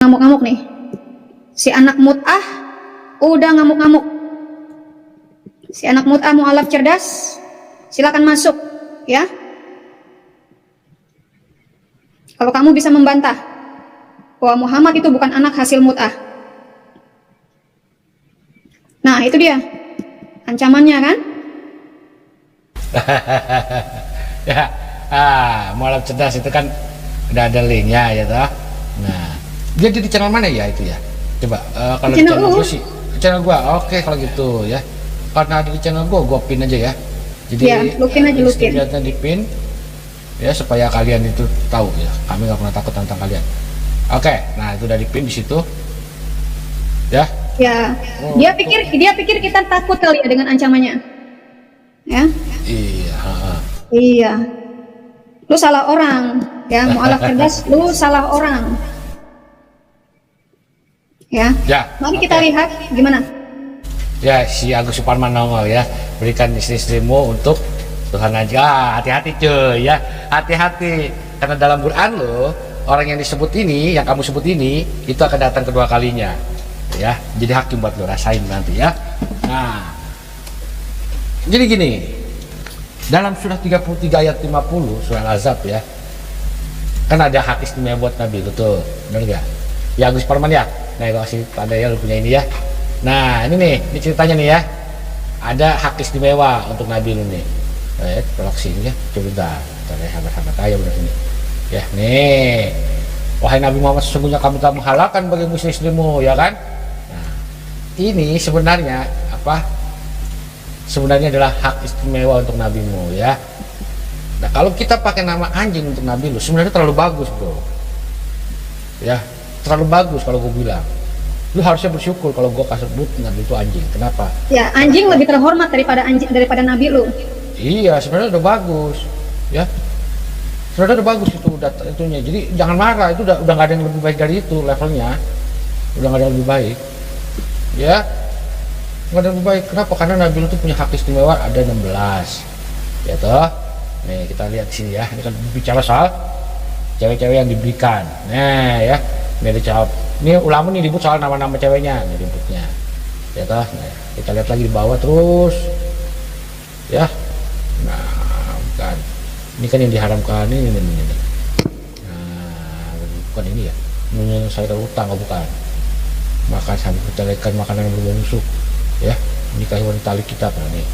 Ngamuk-ngamuk nih. Si anak mut'ah udah ngamuk-ngamuk. Si anak mut'ah mu'alaf cerdas, silakan masuk, ya. Kalau kamu bisa membantah bahwa Muhammad itu bukan anak hasil mut'ah. Nah, itu dia ancamannya kan? Ya, mualaf cerdas itu kan udah ada linknya ya toh. Nah, dia di channel mana ya itu ya? Coba kalau di channel gue sih, channel gua. Oke kalau gitu ya. Karena ada di channel gua pin aja ya. Jadi ya, lu pin aja, lu pin. Di pin ya supaya kalian itu tahu ya. Kami nggak pernah takut tentang kalian. Oke, nah itu udah di pin di situ. Ya. Ya, dia pikir kita takut kali ya dengan ancamannya. Ya. Iya. Iya. Lu salah orang, ya, mu'alaf cerdas, lu salah orang. Ya. Mari kita lihat gimana. Ya, si Agus Suparman nongol ya, berikan istri-istrimu untuk Tuhan aja. Hati-hati cuy ya, hati-hati karena dalam Quran lo orang yang disebut ini, yang kamu sebut ini, itu akan datang kedua kalinya ya. Jadi hakim buat lo, rasain nanti ya. Nah, jadi gini, dalam surah 33 ayat 50 surah Al-Ahzab ya, kan ada hak istimewa buat Nabi, betul, benar gak? Ya Agus Parman ya. Nah, kalau kasih tanda ya lu punya ini ya. Nah, ini ceritanya nih ya. Ada hak istimewa untuk Nabi lu nih. Tolak sini ya. Coba bentar ya, sahabat-sahabat ayo udah sini. Ya, nih. Wahai Nabi Muhammad, sesungguhnya kamu telah menghalalkan bagi istri-istrimu, ya kan? Nah, ini sebenarnya apa? Sebenarnya adalah hak istimewa untuk nabimu ya. Nah, kalau kita pakai nama anjing untuk nabi lu, sebenarnya terlalu bagus, bro. Ya, terlalu bagus kalau gue bilang. Lu harusnya bersyukur kalau gue kasih sebut nabi itu anjing. Kenapa? Ya, anjing lebih terhormat daripada nabi lu. Iya, sebenarnya udah bagus. Ya. Sebenarnya udah bagus itu itunya. Jadi jangan marah, itu udah nggak ada yang lebih baik dari itu levelnya. Udah nggak ada yang lebih baik. Ya. Nggak ada yang lebih baik. Kenapa? Karena nabi lu tuh punya hak istimewa ada 16. Ya toh. Nih, kita lihat di sini ya. Ini kan bicara soal cewek-cewek yang diberikan. Nah, ya. Ini dijawab. Ini ulama nih ribut soal nama-nama ceweknya, ini ributnya. Ya toh. Nah, kita lihat lagi di bawah terus. Ya. Nah, bukan. Ini kan yang diharamkan ini. Nah, bukan ini ya. Menyelesaikan utang, oh bukan. Makan sambil bercelekan makanan yang berbau busuk. Ya, menikahi wanita ahli kitab nih.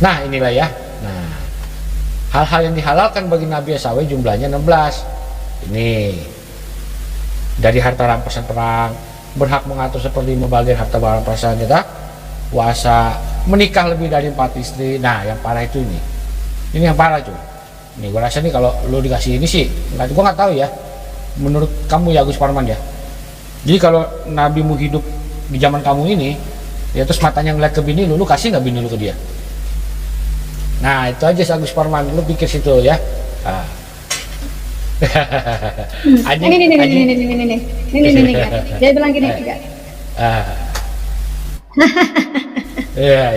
Nah, inilah ya. Nah, hal-hal yang dihalalkan bagi Nabi SAW jumlahnya 16. Ini dari harta rampasan perang, berhak mengatur seperti membagi harta rampasan kita, puasa, menikah lebih dari 4 istri. Nah, yang parah itu ini yang parah cuy. Nih gue rasa nih kalau lo dikasih ini sih, gue nggak tahu ya. Menurut kamu ya Agus Parman ya. Jadi kalau nabimu hidup di zaman kamu ini, ya terus matanya ngeliat ke bini lu kasih nggak bini lu ke dia? Nah itu aja Agus Parman, lu pikir situ ya. Ini dia bilang gini juga. Iya.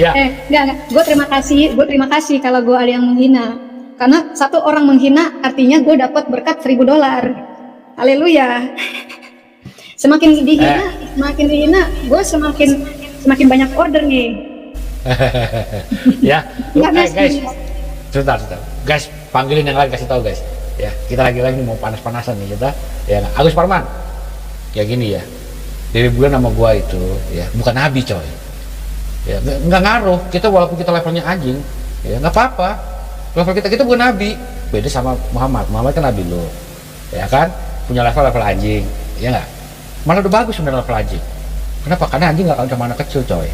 Ya. Enggak. Gue terima kasih kalau gue ada yang menghina. Karena satu orang menghina artinya gue dapat berkat $1000. Haleluya. Semakin dihina, gue semakin banyak order nih. Ya. Guys. Sebentar. Guys, panggilin yang lain, kasih tahu guys. Ya, kita lagi mau panas-panasan nih kita. Ya, Agus Parman. Ya gini ya. Dari bulan sama gua itu ya bukan nabi coy. Ya nggak ngaruh. Kita walaupun kita levelnya anjing, ya nggak apa-apa. Level kita bukan nabi. Beda sama Muhammad. Muhammad kan nabi lo. Ya kan? Punya level anjing. Ya nggak? Malah udah bagus sebenarnya level anjing. Kenapa? Karena anjing nggak kawin sama anak kecil coy.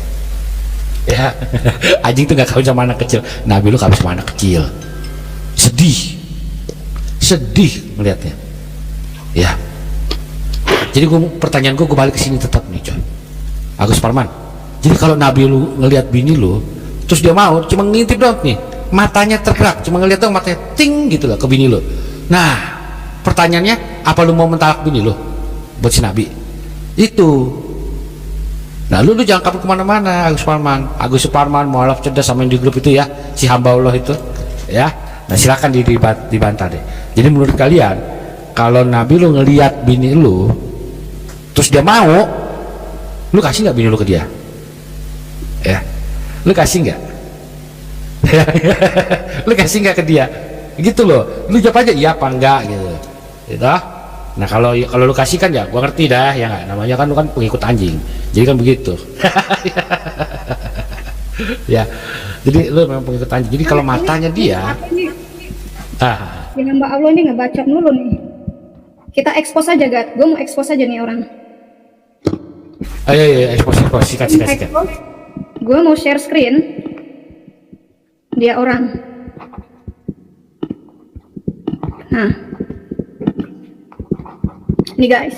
Ya, anjing tuh nggak kawin sama anak kecil. Nabi lu kawin sama anak kecil. Sedih melihatnya. Ya. Jadi pertanyaan gue balik ke sini tetap nih coy. Agus Parman. Jadi kalau Nabi lu ngelihat bini lu, terus dia mau cuma ngintip doang nih, matanya tergerak, cuma ngelihat doang matanya ting gitu loh ke bini lu. Nah, pertanyaannya apa lu mau mentalak bini lu? Buat si Nabi. Itu. Nah, lu jangan kabur kemana-mana, Agus Parman, mualaf cerdas sama yang di grup itu ya, si hamba Allah itu, ya. Nah, silakan dibantah deh. Jadi menurut kalian kalau Nabi lu ngelihat bini lu terus dia mau, lu kasih nggak bini lu ke dia? Ya, lu kasih nggak? Lu kasih nggak ke dia? Gitu loh, lu jawab aja iya apa enggak gitu. Gitu. Nah kalau lu kasih kan ya, gua ngerti dah ya nggak. Namanya kan lu kan pengikut anjing, jadi kan begitu. Ya, jadi lu memang pengikut anjing. Jadi kalau matanya dia, Ini Mbak Allah ini ngebacot dulu nih. Kita expose aja, Gat. Gue mau expose aja nih orang. ayo expose, sikat. Gue mau share screen. Dia orang. Nah. Nih guys.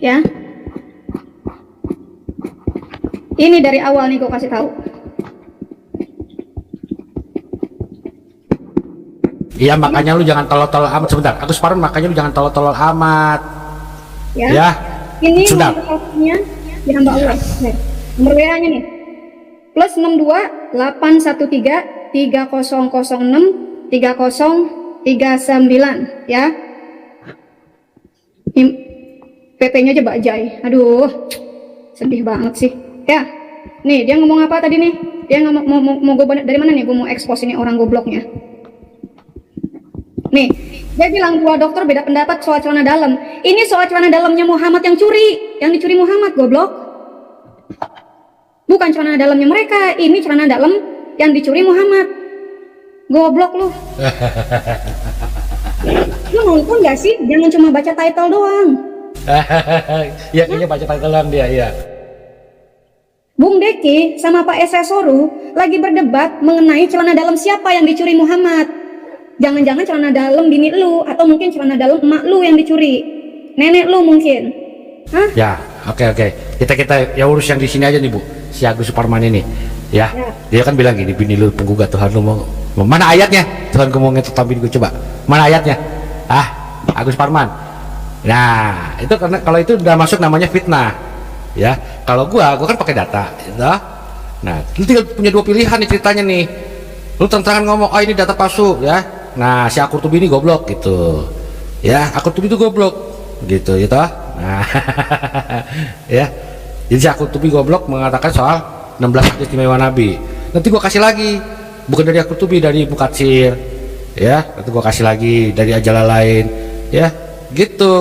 Ya. Ini dari awal nih gue kasih tahu. Iya makanya lu jangan tolol-tolol amat. Sebentar, Agus Parman, makanya lu jangan tolol-tolol amat. Ya. Ini Sudah. nomornya di hamba Allah. Nih, nomor WA-nya nih. Plus 62 813 3006 3039 ya. Ini PP-nya aja bajai. Aduh. Sedih banget sih. Ya. Nih, dia ngomong apa tadi nih? Dia ngomong mau gue dari mana nih? Gue mau expose ini orang gobloknya. Nih, dia bilang dua dokter beda pendapat soal celana dalam. Ini soal celana dalamnya Muhammad yang dicuri Muhammad, goblok. Bukan celana dalamnya mereka, ini celana dalam yang dicuri Muhammad. Goblok lu. Lu nonton gak sih? Jangan cuma baca title doang. Ya kayaknya baca titelan dia, iya. Bung Deki sama Pak Esesoru lagi berdebat mengenai celana dalam siapa yang dicuri Muhammad. Jangan-jangan celana dalam bini lu, atau mungkin celana dalam emak lu yang dicuri, nenek lu mungkin. Hah? Ya, oke. Kita ya urus yang di sini aja nih Bu, si Agus Suparman ini. Ya. Dia kan bilang gini, bini lu penggugat Tuhan lu mau mana ayatnya? Tuhan mau ngetok bini gue, coba. Mana ayatnya? Agus Suparman. Nah, itu karena kalau itu udah masuk namanya fitnah. Ya, kalau gua kan pakai data, gitu. Nah, lu tinggal punya dua pilihan nih ceritanya nih. Lu terang-terangan ngomong, ini data palsu, ya. Nah, si Akurtubi ini goblok gitu. Ya, Akurtubi itu goblok gitu, gitu. Nah, ya. Jadi si Akurtubi goblok mengatakan soal 16 hadis istimewa Nabi. Nanti gua kasih lagi, bukan dari Akurtubi, dari Mukatsir. Ya, nanti gua kasih lagi dari ajalah lain, ya. Gitu.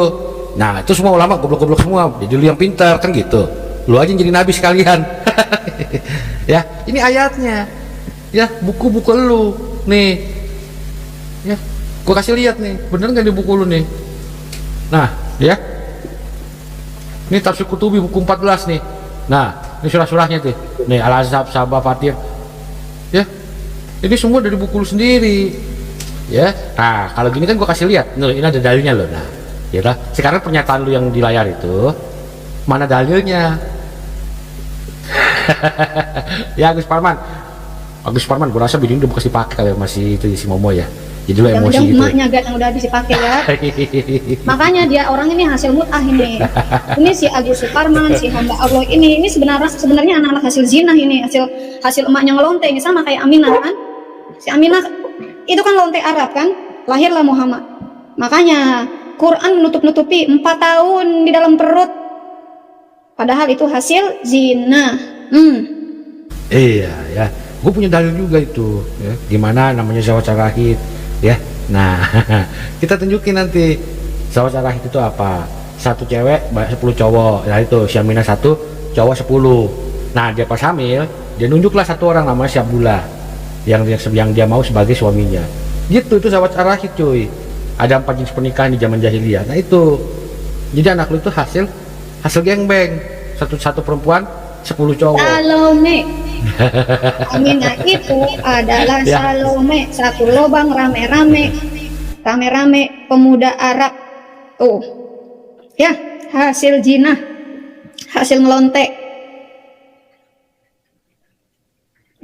Nah, itu semua ulama goblok-goblok semua. Jadi lu yang pintar kan gitu. Lu aja jadi nabi sekalian. Ya, ini ayatnya. Ya, buku-buku lu nih. Ya, gua kasih lihat nih, bener nggak di buku lu nih? Nah, ya, ini Tafsir Qutubi buku 14 nih. Nah, ini surah-surahnya tuh. Nih Al-Ahzab, Sabah, Fatir. Ya, ini semua dari buku lu sendiri. Ya, nah kalau gini kan gua kasih lihat. Nih, ini ada dalilnya loh. Nah, ya lah. Sekarang pernyataan lu yang di layar itu, mana dalilnya? Ya Agus Parman, gua rasa bini udah bekas dipakai kali masih itu si Momo ya. Jadi lu emosi gitu. Emaknya Gat yang udah habis dipakai ya. Makanya dia orang ini hasil mut'ah ini. Ini si Agus Suparman, si hamba Allah ini sebenarnya anak-anak hasil zina ini, hasil emaknya ngelonte ini sama kayak Aminah kan. Si Aminah itu kan lonte Arab kan, lahirlah Muhammad. Makanya Quran menutup-nutupi 4 tahun di dalam perut. Padahal itu hasil zina. Iya ya, gue punya dalil juga itu. Ya. Gimana namanya zawaj rahid? Ya, nah kita tunjukin nanti zawaj rahid itu apa. Satu cewek 10 cowok. Nah itu Syamina 1, cowok 10. Nah dia pas hamil, dia nunjuklah satu orang namanya si Abdullah yang dia mau sebagai suaminya. Gitu, itu zawaj rahid cuy. Ada 4 jenis pernikahan di zaman jahiliyah. Nah itu, jadi anak lu itu hasil gengbeng. Satu perempuan 10 cowok. Salome. Aminah itu adalah Salome, satu lubang rame-rame pemuda Arab. Tuh. Ya, hasil zina, hasil ngelonte.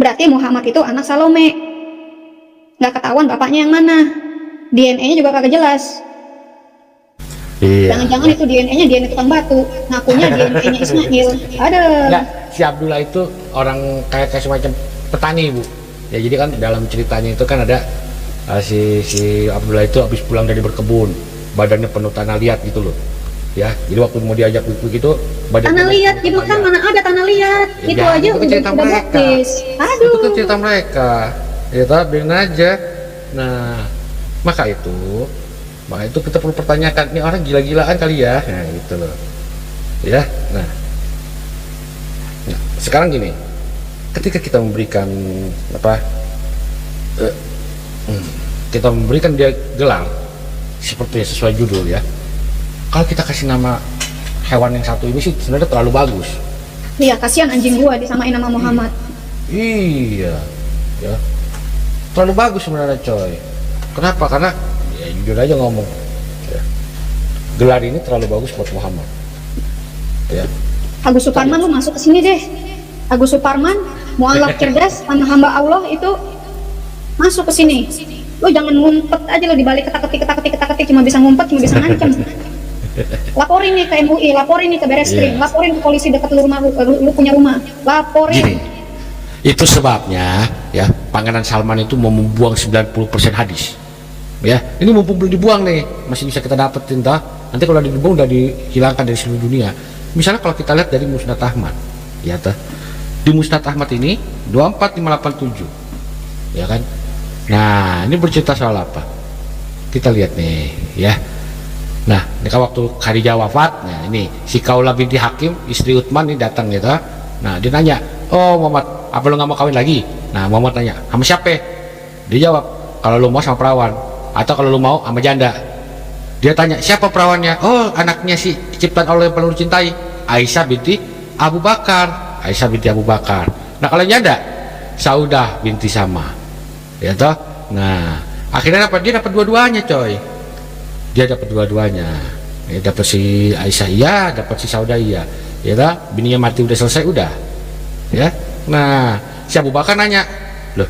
Berarti Muhammad itu anak Salome. Nggak ketahuan bapaknya yang mana. DNA-nya juga kagak jelas. Iya. Jangan-jangan itu DNA-nya DNA tukang batu, ngakunya DNA-nya Ismail. Ada. Enggak, si Abdullah itu orang kayak semacam petani Bu. Ya jadi kan dalam ceritanya itu kan ada si Abdullah itu habis pulang dari berkebun, badannya penuh tanah liat gitu loh. Ya, jadi waktu mau diajak gitu badannya Tanah liat di Mekah mana ada tanah liat? Ya, Itu aja itu kan cerita udah mereka. baptis. Aduh. Itu kan cerita mereka. Ya biarin aja. Nah, maka itu kita perlu pertanyakan, ini orang gila-gilaan kali ya. Nah, gitu loh. Ya, nah, sekarang gini, ketika kita memberikan kita memberikan dia gelar seperti sesuai judul ya. Kalau kita kasih nama hewan yang satu ini sih sebenarnya terlalu bagus. Iya, kasihan anjing gua disamain nama Muhammad. Iya, ya, terlalu bagus sebenarnya coy. Kenapa? Karena ya jujur aja ngomong, ya, gelar ini terlalu bagus buat Muhammad. Ya. Agus Suparman lu masuk ke sini deh. Agus Suparman, mualaf cerdas sama hamba Allah itu masuk ke sini. Lu jangan ngumpet aja lu di balik ketak-ketik cuma bisa ngumpet, cuma bisa ngancem. Laporin nih ke MUI, laporin nih ke Bareskrim, laporin ke polisi dekat lu rumah lu punya rumah. Laporin. Gini, itu sebabnya ya Pangeran Salman itu mau membuang 90% hadis. Ya, ini mumpung belum dibuang nih, masih bisa kita dapetin toh. Nanti kalau dibuang udah dihilangkan dari seluruh dunia. Misalnya kalau kita lihat dari Musnad Ahmad, ya toh. Di Musnad Ahmad ini 24587. Ya kan? Nah, ini bercerita soal apa? Kita lihat nih, ya. Nah, ini kan waktu Khadijah wafat, nah ini si Kaula binti Hakim, istri Utsman ini datang gitu. Nah, dia nanya, "Oh, Muhammad, apa lu nggak mau kawin lagi?" Nah, Muhammad tanya, "Sama siapa?" Dia jawab, "Kalau lu mau sama perawan, atau kalau lu mau sama janda." Dia tanya, "Siapa perawannya?" "Oh, anaknya si ciptaan Allah yang paling lu cintai, Aisyah binti Abu Bakar." Aisyah binti Abu Bakar. Nah, kalau janda, Saudah binti Sama. Ya toh? Nah, akhirnya apa? Dia dapat dua-duanya, coy. Dia dapat dua-duanya. Ya, dapat si Aisyah iya, dapat si Saudah iya. Ya toh? Bininya mati udah selesai udah. Ya. Nah, si Abu Bakar nanya, "Loh,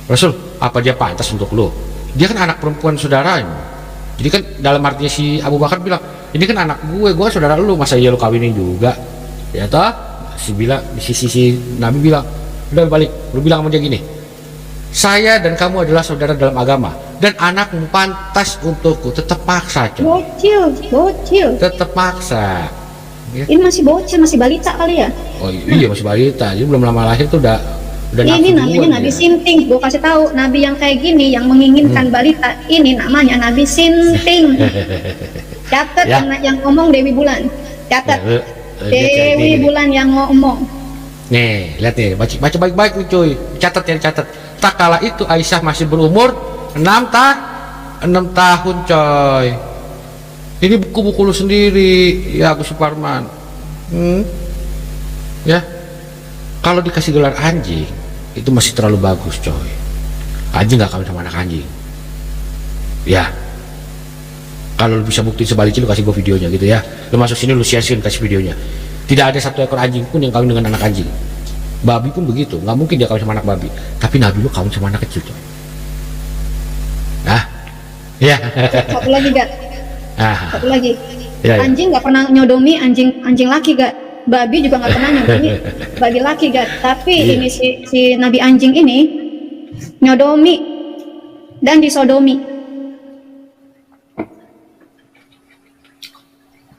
Rasul, apa dia pantas untuk lo? Dia kan anak perempuan saudaranya." Jadi kan dalam artinya si Abu Bakar bilang, "Ini kan anak gue kan saudara lu, masa iya lu kawinin juga?" Ya toh? Si Nabi bilang, "Udah balik, lu bilang sama dia gini, saya dan kamu adalah saudara dalam agama dan anakmu pantas untukku." Tetap maksa, coy. Bocil. Tetap maksa. Ya. Ini masih bocil, masih balita kali ya? Oh iya, masih balita. Jadi belum lama lahir tuh udah ini nafsu namanya duluan Nabi dia. Sinting. Gue kasih tahu, Nabi yang kayak gini yang menginginkan balita ini namanya Nabi Sinting. Catat Ya. yang ngomong Dewi Bulan. Catat. Dewi Bulan yang ngomong. Nih, lihat nih, baca baik-baik nih cuy. Catat ya, catat. Tak kala itu Aisyah masih berumur 6 tahun coy. Ini buku-buku lu sendiri ya, Agus Suparman. Ya, kalau dikasih gelar anjing itu masih terlalu bagus coy. Anjing nggak kawin sama anak anjing. Ya, kalau lu bisa buktiin sebaliknya, lu kasih gua videonya gitu ya. Lu masuk sini, lu share-share, kasih videonya. Tidak ada satu ekor anjing pun yang kawin dengan anak anjing. Babi pun begitu, nggak mungkin dia kawin sama anak babi. Tapi Nabi lu kawin sama anak kecil coy. Nah, ya. Satu lagi Gat. Satu lagi. Ya. Anjing nggak pernah nyodomi anjing laki Gat. Babi juga nggak pernah nyodomi babi laki Gat. Tapi ini si Nabi anjing ini nyodomi dan disodomi.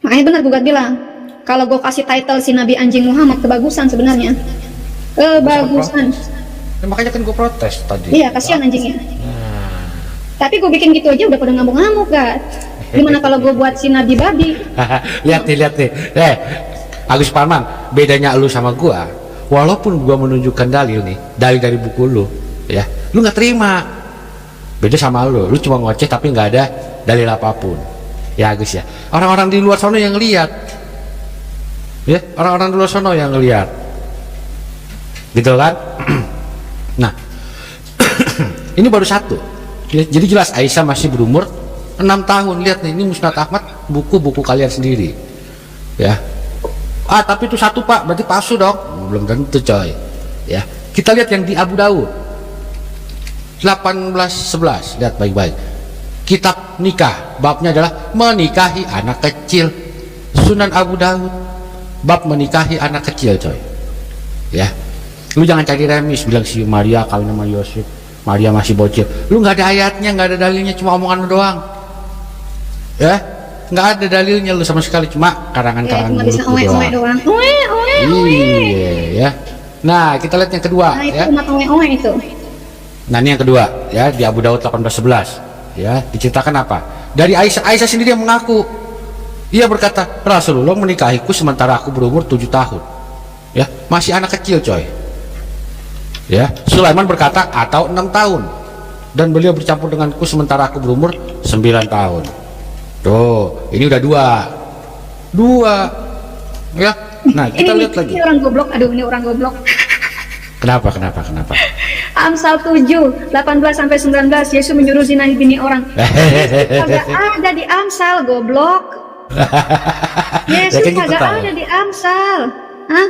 Makanya benar Gugat bilang, kalau gue kasih title si Nabi anjing Muhammad, kebagusan sebenarnya. Kebagusan. Ya, makanya kan gue protes tadi. Iya, kasihan anjingnya. Tapi gue bikin gitu aja udah pada ngamuk-ngamuk Gat. Gimana kalau gue buat si Nabi babi? lihat nih. Agus Suparman, bedanya lu sama gua, walaupun gua menunjukkan dalil nih, dalil dari buku lu, ya, lu nggak terima. Beda sama lu cuma ngoceh tapi nggak ada dalil apapun. Ya Agus ya, orang-orang di luar sana yang lihat, ya, orang-orang di luar sana yang lihat, gitu kan? Nah, ini baru satu. Jadi jelas Aisyah masih berumur 6 tahun. Lihat nih, ini Musnad Ahmad, buku-buku kalian sendiri, ya. Tapi itu satu Pak, berarti palsu dong. Belum tentu coy. Ya, kita lihat yang di Abu Daud 1811, lihat baik-baik. Kitab nikah, babnya adalah menikahi anak kecil. Sunan Abu Daud, bab menikahi anak kecil coy. Ya, lu jangan cari remis bilang si Maria kawin sama Yosef, Maria masih bocil. Lu nggak ada ayatnya, nggak ada dalilnya, cuma omongan lu doang. Ya, nggak ada dalilnya lu sama sekali, cuma karangan-karangan Cuma bisa mulut lu oe doang. Iya ya. Nah, kita lihat yang kedua Nah, itu ya. umat oe itu. Nah, ini yang kedua ya, di Abu Daud 18:11 ya, diceritakan apa? Dari Aisyah sendiri yang mengaku. Ia berkata, Rasulullah menikahiku sementara aku berumur 7 tahun. Ya, masih anak kecil, coy. Ya, Sulaiman berkata atau 6 tahun. Dan beliau bercampur denganku sementara aku berumur 9 tahun. Tuh, ini udah dua. Ya. Nah, kita lihat lagi. Ini orang goblok. Aduh, ini orang goblok. Kenapa? Amsal 7 18 sampai 19, Yesus menyuruh zinahi bini orang. Kagak ada di Amsal, goblok. Yesus Ya, kan kita kagak tahu. ada di Amsal. Hah?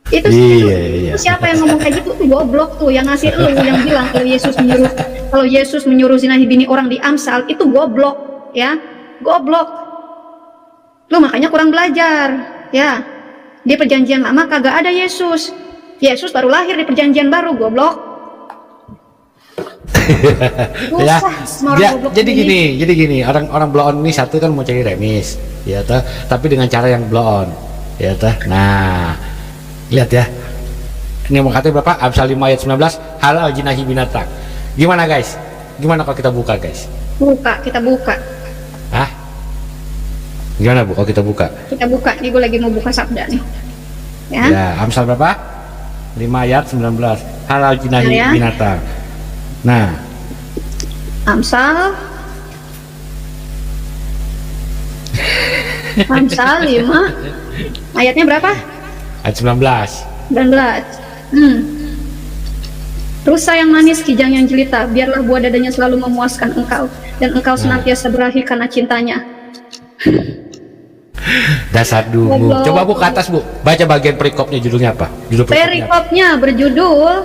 Itu Iya. siapa yang ngomong kayak gitu tuh goblok tuh, yang ngasih lu yang bilang kalau Yesus menyuruh zinahi bini orang di Amsal itu goblok, ya. Goblok. Lu makanya kurang belajar, ya. Di perjanjian lama kagak ada Yesus. Yesus baru lahir di perjanjian baru, goblok. Ya, Susah sama orang goblok jadi ini. gini, orang blow on ini satu kan mau cari remis, ya toh, tapi dengan cara yang blow on, ya toh. Nah, lihat ya. Ini mau katanya berapa? Amsal 5 ayat 19, halal jinahi binatang. Gimana guys? Gimana kalau kita buka guys? Kita buka. Hah? Gimana bu kalau kita buka? Kita buka. Nih gue lagi mau buka sabda nih. Ya. Ya, Amsal berapa? 5 ayat 19, halal jinahi Bentar ya. binatang. Nah, Amsal 5 ayatnya berapa? ayat 19. 19. Rusa yang manis, kijang yang jelita, biarlah buah dadanya selalu memuaskan engkau, dan engkau senantiasa berahi karena cintanya. Dasar dulu. Goblok. Coba bu ke atas bu, baca bagian perikopnya, judulnya apa? Judul perikopnya apa? Perikopnya berjudul,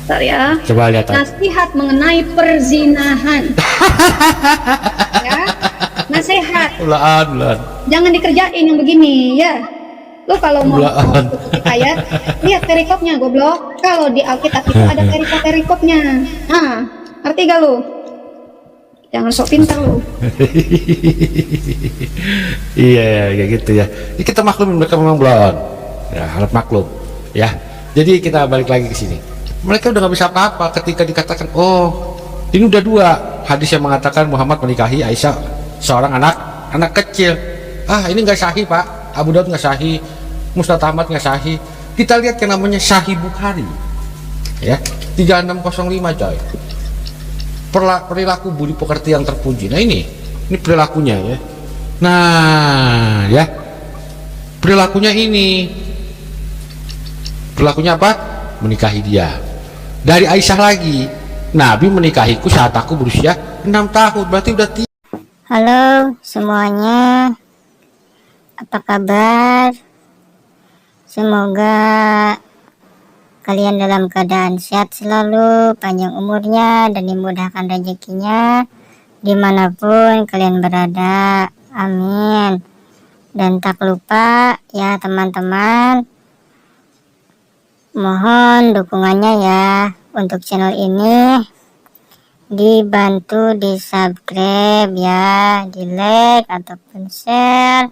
bentar ya, Coba lihat. nasihat mengenai perzinahan. Ya, nasihat. Ulaan. Jangan dikerjain yang begini ya. Lu kalau mau Belaan. kutip ayat, lihat perikopnya, goblok. Kalau di Alkitab itu ada perikopnya. Nah, ngerti gak lu? Jangan sok pintar lu. Iya, kayak gitu ya. Ini kita maklumin mereka memang belum. Ya, harap maklum. Ya. Jadi kita balik lagi ke sini. Mereka udah nggak bisa apa-apa ketika dikatakan, oh, ini udah 2 hadis yang mengatakan Muhammad menikahi Aisyah seorang anak kecil. Ah, ini nggak sahih pak. Abu Daud nggak sahih, Musnad Ahmad nggak sahih. Kita lihat yang namanya Sahih Bukhari, ya 3605 coy. Perilaku budi pekerti yang terpuji. Nah ini perilakunya ya. Nah ya, perilakunya ini. Perilakunya apa? Menikahi dia. Dari Aisyah lagi, Nabi menikahiku saat aku berusia 6 tahun. Berarti udah Halo semuanya, apa kabar? Semoga kalian dalam keadaan sehat selalu, panjang umurnya, dan dimudahkan rezekinya dimanapun kalian berada. Amin. Dan tak lupa ya teman-teman, mohon dukungannya ya untuk channel ini, dibantu di subscribe ya, di like ataupun share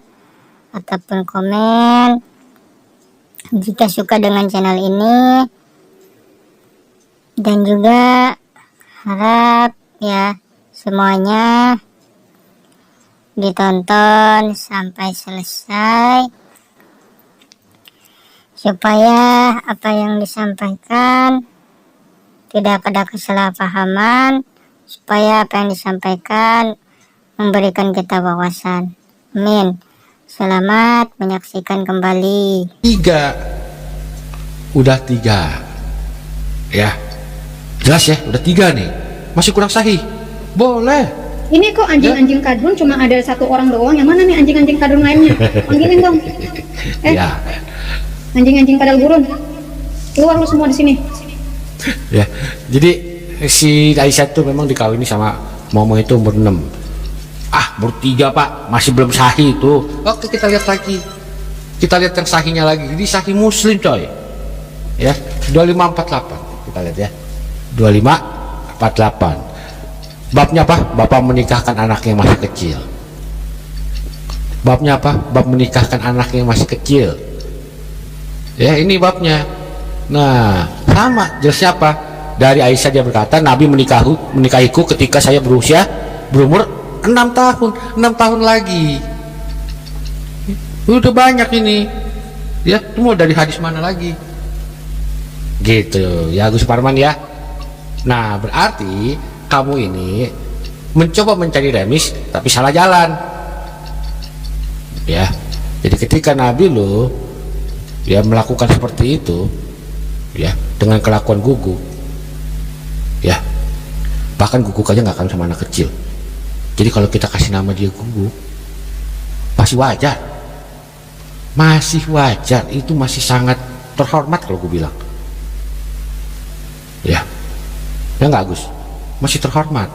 ataupun komen jika suka dengan channel ini, dan juga harap ya semuanya ditonton sampai selesai supaya apa yang disampaikan tidak ada kesalahpahaman, supaya apa yang disampaikan memberikan kita wawasan. Amin. Selamat menyaksikan kembali. 3. Udah 3. Ya. Jelas ya, udah 3 nih. Masih kurang sahih. Boleh. Ini kok anjing-anjing kadrun cuma ada 1 orang doang. Yang mana nih anjing-anjing kadrun lainnya? Panggilin dong. Ya. Anjing-anjing kadal gurun. Keluar lu semua di sini. Ya. Jadi si Aisyah tuh memang dikawini sama Momo itu umur 6. Baru 3 pak, masih belum sahih itu. Waktu kita lihat lagi, kita lihat yang sahihnya lagi. Jadi sahih Muslim coy. Ya, 2548 kita lihat ya. 2548. Babnya apa? Bapak menikahkan anak yang masih kecil. Babnya apa? Bab menikahkan anak yang masih kecil. Ya, ini babnya. Nah, sama jelasnya apa? Dari Aisyah dia berkata, Nabi menikahiku ketika saya berumur 6 tahun. 6 tahun lagi. Udah banyak ini. Ya, mau dari hadis mana lagi? Gitu. Ya, Gus Parman ya. Nah, berarti kamu ini mencoba mencari remis tapi salah jalan. Ya. Jadi ketika Nabi lo ya melakukan seperti itu, ya, dengan kelakuan guguk, ya, bahkan guguk aja nggak akan sama anak kecil. Jadi kalau kita kasih nama dia guguk, masih wajar, itu masih sangat terhormat kalau gue bilang, ya nggak Gus, masih terhormat,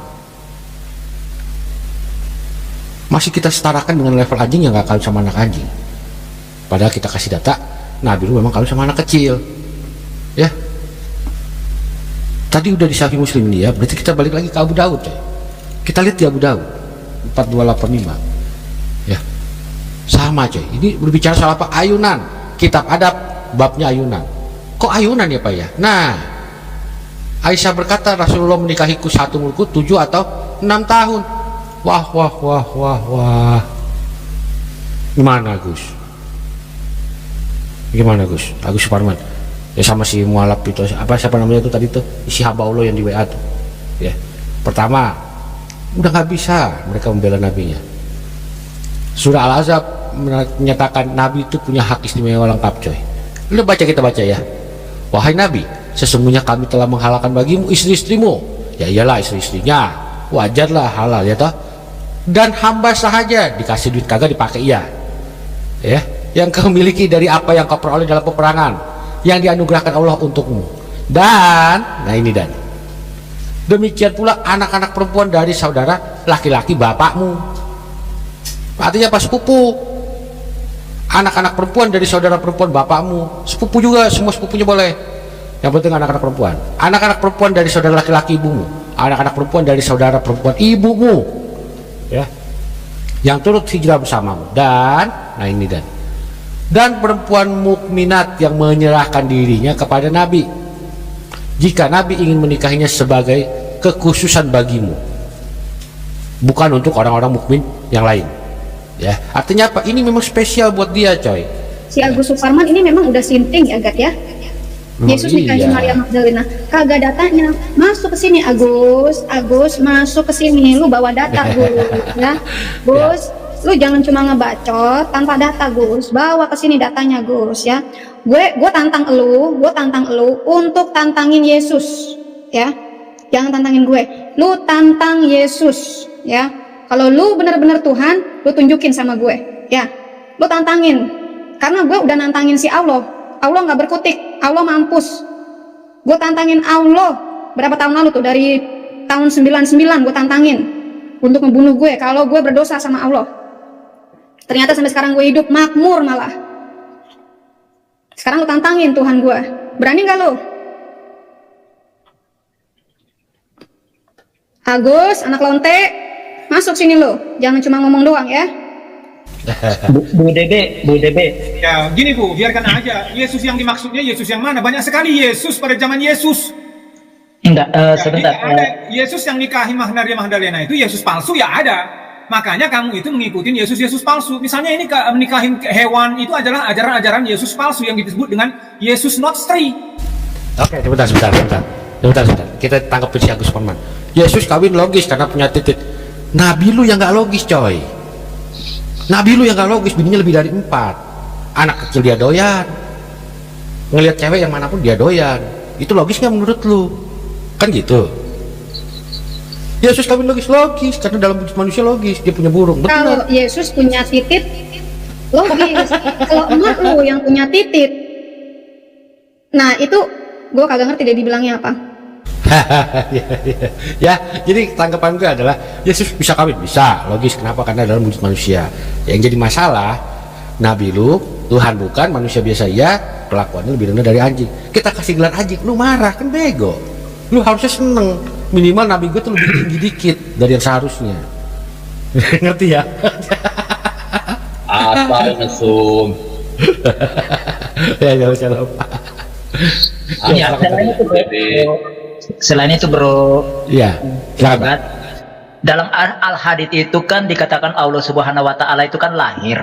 masih kita setarakan dengan level anjing yang nggak kawin sama anak anjing. Padahal kita kasih data, Nabi lu memang kawin sama anak kecil. Ya, tadi udah di Sahih Muslim ini ya, berarti kita balik lagi ke Abu Daud ya. Kita lihat di Abu Daud 4285 ya, sama coy. Ini berbicara soal apa? Ayunan. Kitab adab, babnya ayunan. Kok ayunan ya Pak ya? Nah, Aisyah berkata Rasulullah menikahiku satu umurku 7 atau 6 tahun. Wah. Gimana Gus? Agus Suparman ya, sama si mualaf itu, apa siapa namanya itu tadi tuh, isi haba Allah yang di WA tuh ya. Pertama, udah nggak bisa mereka membela nabinya. Surah Al-Ahzab menyatakan Nabi itu punya hak istimewa lengkap coy. Lu baca, kita baca ya. Wahai Nabi, sesungguhnya kami telah menghalalkan bagimu istri-istrimu. Ya iyalah, istri-istrinya wajarlah halal ya toh. Dan hamba sahaja, dikasih duit kagak dipakai ya yang kau miliki dari apa yang kau peroleh dalam peperangan yang dianugerahkan Allah untukmu. Dan demikian pula anak-anak perempuan dari saudara laki-laki bapakmu. Artinya apa? Sepupu. Anak-anak perempuan dari saudara perempuan bapakmu, sepupu juga, semua sepupunya boleh. Yang penting anak-anak perempuan. Anak-anak perempuan dari saudara laki-laki ibumu, anak-anak perempuan dari saudara perempuan ibumu, ya, yang turut hijrah bersamamu. Dan perempuan mukminat yang menyerahkan dirinya kepada Nabi jika Nabi ingin menikahinya sebagai kekhususan bagimu, bukan untuk orang-orang mukmin yang lain. Ya, artinya apa? Ini memang spesial buat dia, coy. Si Agus Suparman ini memang udah sinting ya, Gat ya. Yesus nikahin Maria Magdalena, kagak datanya. Masuk ke sini Agus, masuk ke sini. Lu bawa data, Gus, ya. Gus, lu jangan cuma ngebacot tanpa data, Gus. Bawa ke sini datanya, Gus, ya. Gue tantang elu untuk tantangin Yesus, ya. Jangan tantangin gue. Lu tantang Yesus, ya. Kalau lu benar-benar Tuhan, lu tunjukin sama gue, ya. Lu tantangin, karena gue udah nantangin si Allah. Allah nggak berkutik, Allah mampus. Gue tantangin Allah berapa tahun lalu tuh, dari tahun 99 gue tantangin untuk membunuh gue kalau gue berdosa sama Allah. Ternyata sampai sekarang gue hidup makmur malah. Sekarang lu tantangin Tuhan gue, berani nggak lu? Agus, anak lonte, masuk sini lo, jangan cuma ngomong doang ya. Bu Dede. Ya, gini Bu, biarkan aja. Yesus yang dimaksudnya Yesus yang mana? Banyak sekali Yesus pada zaman Yesus. Enggak, sebentar. Ada Yesus yang nikahi Maria Magdalena itu Yesus palsu ya ada. Makanya kamu itu mengikuti Yesus palsu. Misalnya ini menikahin hewan itu adalah ajaran-ajaran Yesus palsu yang disebut dengan Yesus not straight. Oke, sebentar. Kita tangkap si Agus Suparman. Yesus kawin logis karena punya titik. Nabi lu yang nggak logis, coy. Nabi lu yang gak logis, bininya lebih dari 4. Anak kecil dia doyan, ngelihat cewek yang manapun dia doyan. Itu logis gak menurut lu? Kan gitu. Yesus kawin logis karena dalam wujud manusia logis. Dia punya burung. Betul. Kalau Yesus punya titit logis. Kalau emak lu yang punya titit, nah itu gue kagak ngerti dia dibilangnya apa. Ya, jadi tanggapan gue adalah Yesus bisa kawin, bisa, logis. Kenapa? Karena dalam wujud manusia. Yang jadi masalah, Nabi lu Tuhan bukan, manusia biasa ya, kelakuannya lebih rendah dari anjing. Kita kasih gelar anjing, lu marah kan, bego. Lu harusnya seneng, minimal nabi gue tuh lebih tinggi dikit dari yang seharusnya. Ngerti ya? Asal mesum. Ya, shalom. Ya, selain itu bro, Iya, silakan. Sobat, dalam Al-Hadits itu kan dikatakan Allah Subhanahu wa taala itu kan lahir.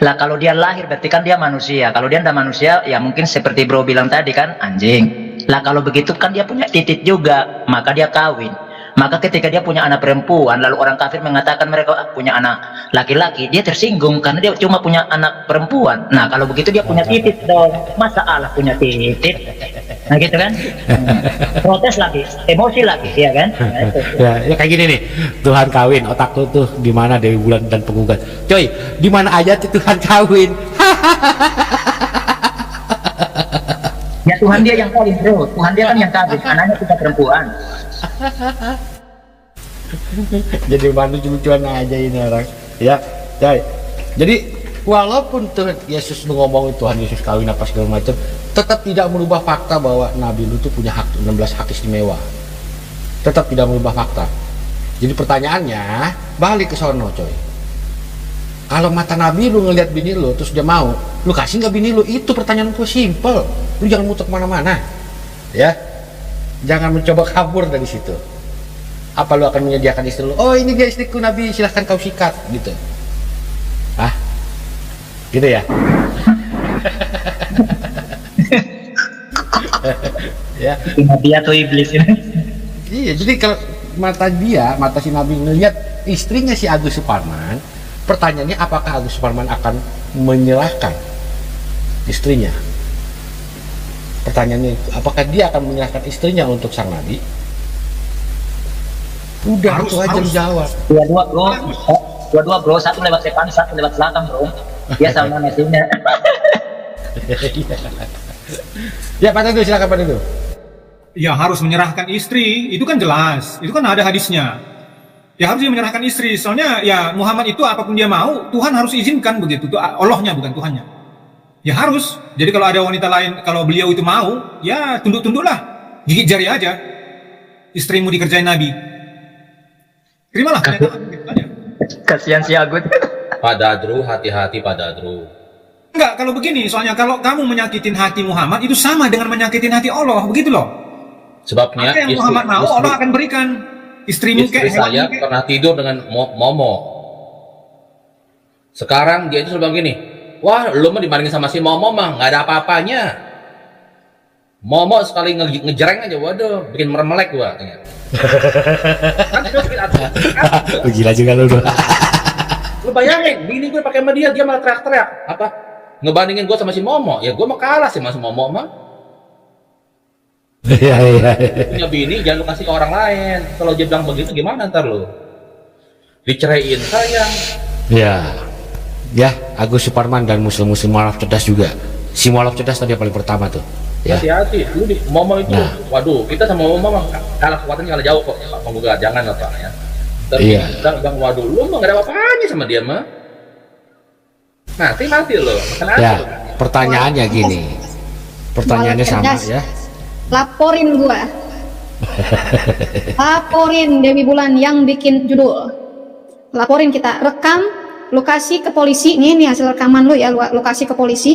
Lah kalau dia lahir berarti kan dia manusia. Kalau dia tidak manusia ya mungkin seperti bro bilang tadi kan anjing. Lah kalau begitu kan dia punya titik juga, maka dia kawin. Maka ketika dia punya anak perempuan, lalu orang kafir mengatakan mereka punya anak laki-laki, dia tersinggung karena dia cuma punya anak perempuan. Nah kalau begitu dia punya titik dong. Masa Allah punya titik? Nah gitu kan? Protes lagi, emosi lagi, ya kan? Nah, itu. Ya kayak gini nih, Tuhan kawin, otak lu tuh di mana Dewi Bulan dan penggugat. Coy, di mana aja tuh Tuhan kawin? Ya Tuhan dia yang kawin bro, Tuhan dia kan yang kawin, anaknya kita perempuan. Jadi lucu-lucuan aja ini orang. Ya, coy. Jadi walaupun Tuhan Yesus ngomong Tuhan Yesus kawin apa segala macam, tetap tidak merubah fakta bahwa Nabi lu tuh punya hak 16 hak istimewa. Tetap tidak merubah fakta. Jadi pertanyaannya balik ke sono coy. Kalau mata Nabi lu ngelihat bini lu terus dia mau, lu kasih nggak bini lu? Itu pertanyaan gue simple. Lu jangan muter kemana-mana, ya. Jangan mencoba kabur dari situ. Apa lu akan menyediakan istri lu? Oh ini dia istriku Nabi, silahkan kau sikat gitu. Ah, gitu ya. Ya. Nabi atau iblis ini? Iya, jadi kalau mata si Nabi ngelihat istrinya si Agus Suparman, pertanyaannya apakah Agus Suparman akan menyerahkan istrinya? Pertanyaannya itu, apakah dia akan menyerahkan istrinya untuk sang Nabi? Udah, itu aja dijawab. Dua-dua bro, satu lewat depan, satu lewat belakang bro. Dia sama nasinya. Ya Pak Teduh, silakan Pak Teduh. Ya harus menyerahkan istri, itu kan jelas, itu kan ada hadisnya. Ya harus dia menyerahkan istri, soalnya ya Muhammad itu apapun dia mau, Tuhan harus izinkan begitu, itu Allahnya bukan Tuhannya. Ya harus, jadi kalau ada wanita lain, kalau beliau itu mau, ya tunduk-tunduklah, gigit jari aja, istrimu dikerjain Nabi. Terimalah. Kasihan si Agut. Pak Dadru, hati-hati Pak Dadru. Enggak, kalau begini, soalnya kalau kamu menyakitin hati Muhammad, itu sama dengan menyakitin hati Allah, begitu loh. Sebabnya Apa yang Muhammad mau, Allah akan berikan. Istrimu istri kayak saya pernah tidur dengan Momo. Sekarang dia itu selalu gini, wah lu mah dibandingin sama si Momo mah nggak ada apa-apanya. Momo sekali ngejreng aja, waduh, bikin meremelek gua. Gila juga lu. Lu bayangin, bini gue pakai sama dia malah teriak-teriak. Apa? Ngebandingin gue sama si Momo, ya gue mah kalah sih sama si Momo mah. Iya. Punya bini jangan lu kasih ke orang lain. Kalau dia bilang begitu gimana ntar lu? Diceraiin sayang. Ya, Agus Suparman dan muslim-muslim mualaf cerdas juga. Si mualaf cerdas tadi yang paling pertama tuh. Ya. Hati-hati, lu di Momo itu. Nah. Waduh, kita sama Momo mah kalah kekuatannya kalah jauh kok. Pak Penggugat, jangan lah Pak ya. Tapi Iya. kita bilang waduh, lu mah gak ada apa-apanya sama dia mah. Mati lo. Ya, pertanyaannya gini. Pertanyaannya sama Cerdas. ya. Laporin gua. Laporin Dewi Bulan yang bikin judul. Laporin kita, rekam, lu kasih ke polisi. Nih hasil rekaman lu ya, lu kasih ke polisi.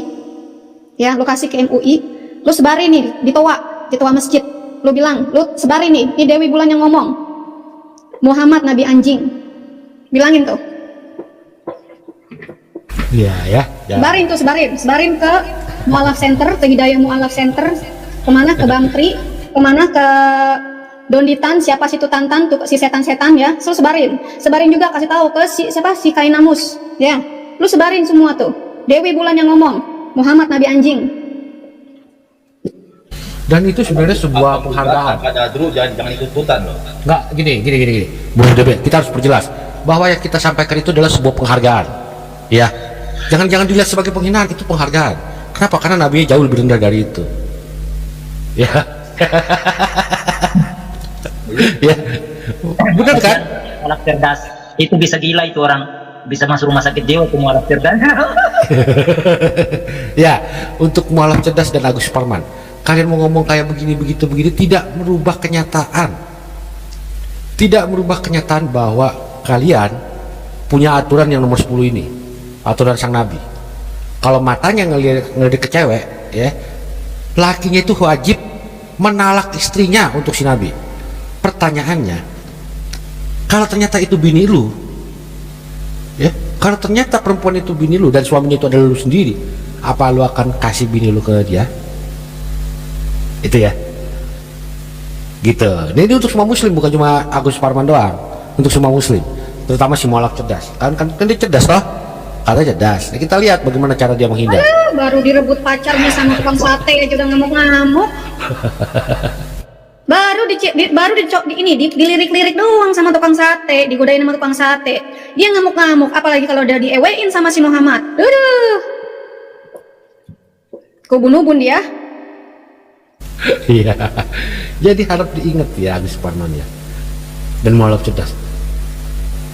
Ya, lu kasih ke MUI. Lu sebarin nih di toa masjid. Lu bilang, lu sebarin nih, ini Dewi Bulan yang ngomong. Muhammad Nabi anjing. Bilangin tuh. Iya ya. Sebarin ke Mu'alaf Center, ke Hidayah Mu'alaf Center, kemana ke Bangkri, kemana ke Donditan, siapa situ Tantan, tuh si setan-setan ya, lu sebarin juga, kasih tahu ke si Kainamus, ya, lu sebarin semua tuh, Dewi Bulan yang ngomong, Muhammad Nabi anjing. Dan itu sebenarnya sebuah penghargaan. Pak Dadru jangan ikut-ikutan loh. Enggak, gini. Bung Debe, kita harus perjelas bahwa yang kita sampaikan itu adalah sebuah penghargaan. Ya. Jangan dilihat sebagai penghinaan, itu penghargaan. Kenapa? Karena Nabi jauh lebih rendah dari itu. Ya. Ya. Benar kan? Mualaf cerdas. Itu bisa gila itu orang. Bisa masuk rumah sakit jiwa itu mualaf cerdas. Ya, untuk mualaf cerdas dan Agus Suparman. kalian mau ngomong kayak begini begitu begini, tidak merubah kenyataan. Tidak merubah kenyataan bahwa kalian punya aturan yang nomor 10 ini, aturan sang nabi. Kalau matanya ngelirik ke cewek, ya, lakinya itu wajib menalak istrinya untuk si nabi. Pertanyaannya, kalau ternyata itu bini lu, ya, kalau ternyata perempuan itu bini lu dan suaminya itu adalah lu sendiri, apa lu akan kasih bini lu ke dia? Itu ya, gitu. Nah, ini untuk semua muslim, bukan cuma Agus Parman doang, untuk semua muslim, terutama si Mualaf cerdas. Kan dia cerdas loh, katanya cerdas. Nah, kita lihat bagaimana cara dia menghindar. Baru direbut pacarnya sama tukang sate aja udah ngamuk-ngamuk. Dilirik-lirik doang sama tukang sate, digodain sama tukang sate. Dia ngamuk-ngamuk, apalagi kalau udah diewein sama si Muhammad. Duh. Kubun-ubun dia. Iya. Jadi harap diingat ya Agus Parman ya. Dan Mualaf cerdas.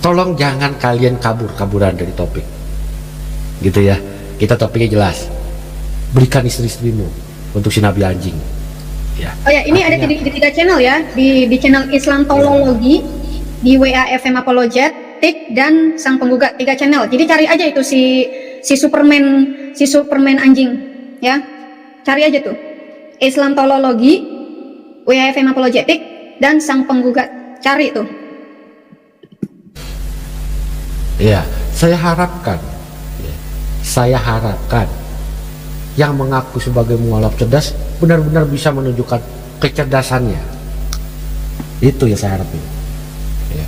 Tolong jangan kalian kabur-kaburan dari topik. Gitu ya. Kita topiknya jelas. Berikan istri-istrimu untuk si Nabi anjing. Ya. Oh ya, ini ada di 3 channel ya. Di channel Islam Tolologi, di WA FM Apologetic, dan Sang Penggugat. 3 channel. Jadi cari aja itu si Superman anjing ya. Cari aja tuh. Islam Tolologi, WFM Apologetic, dan Sang Penggugat. Cari tuh. Ya, saya harapkan yang mengaku sebagai mualaf cerdas benar-benar bisa menunjukkan kecerdasannya. Itu yang saya harapin. Ya.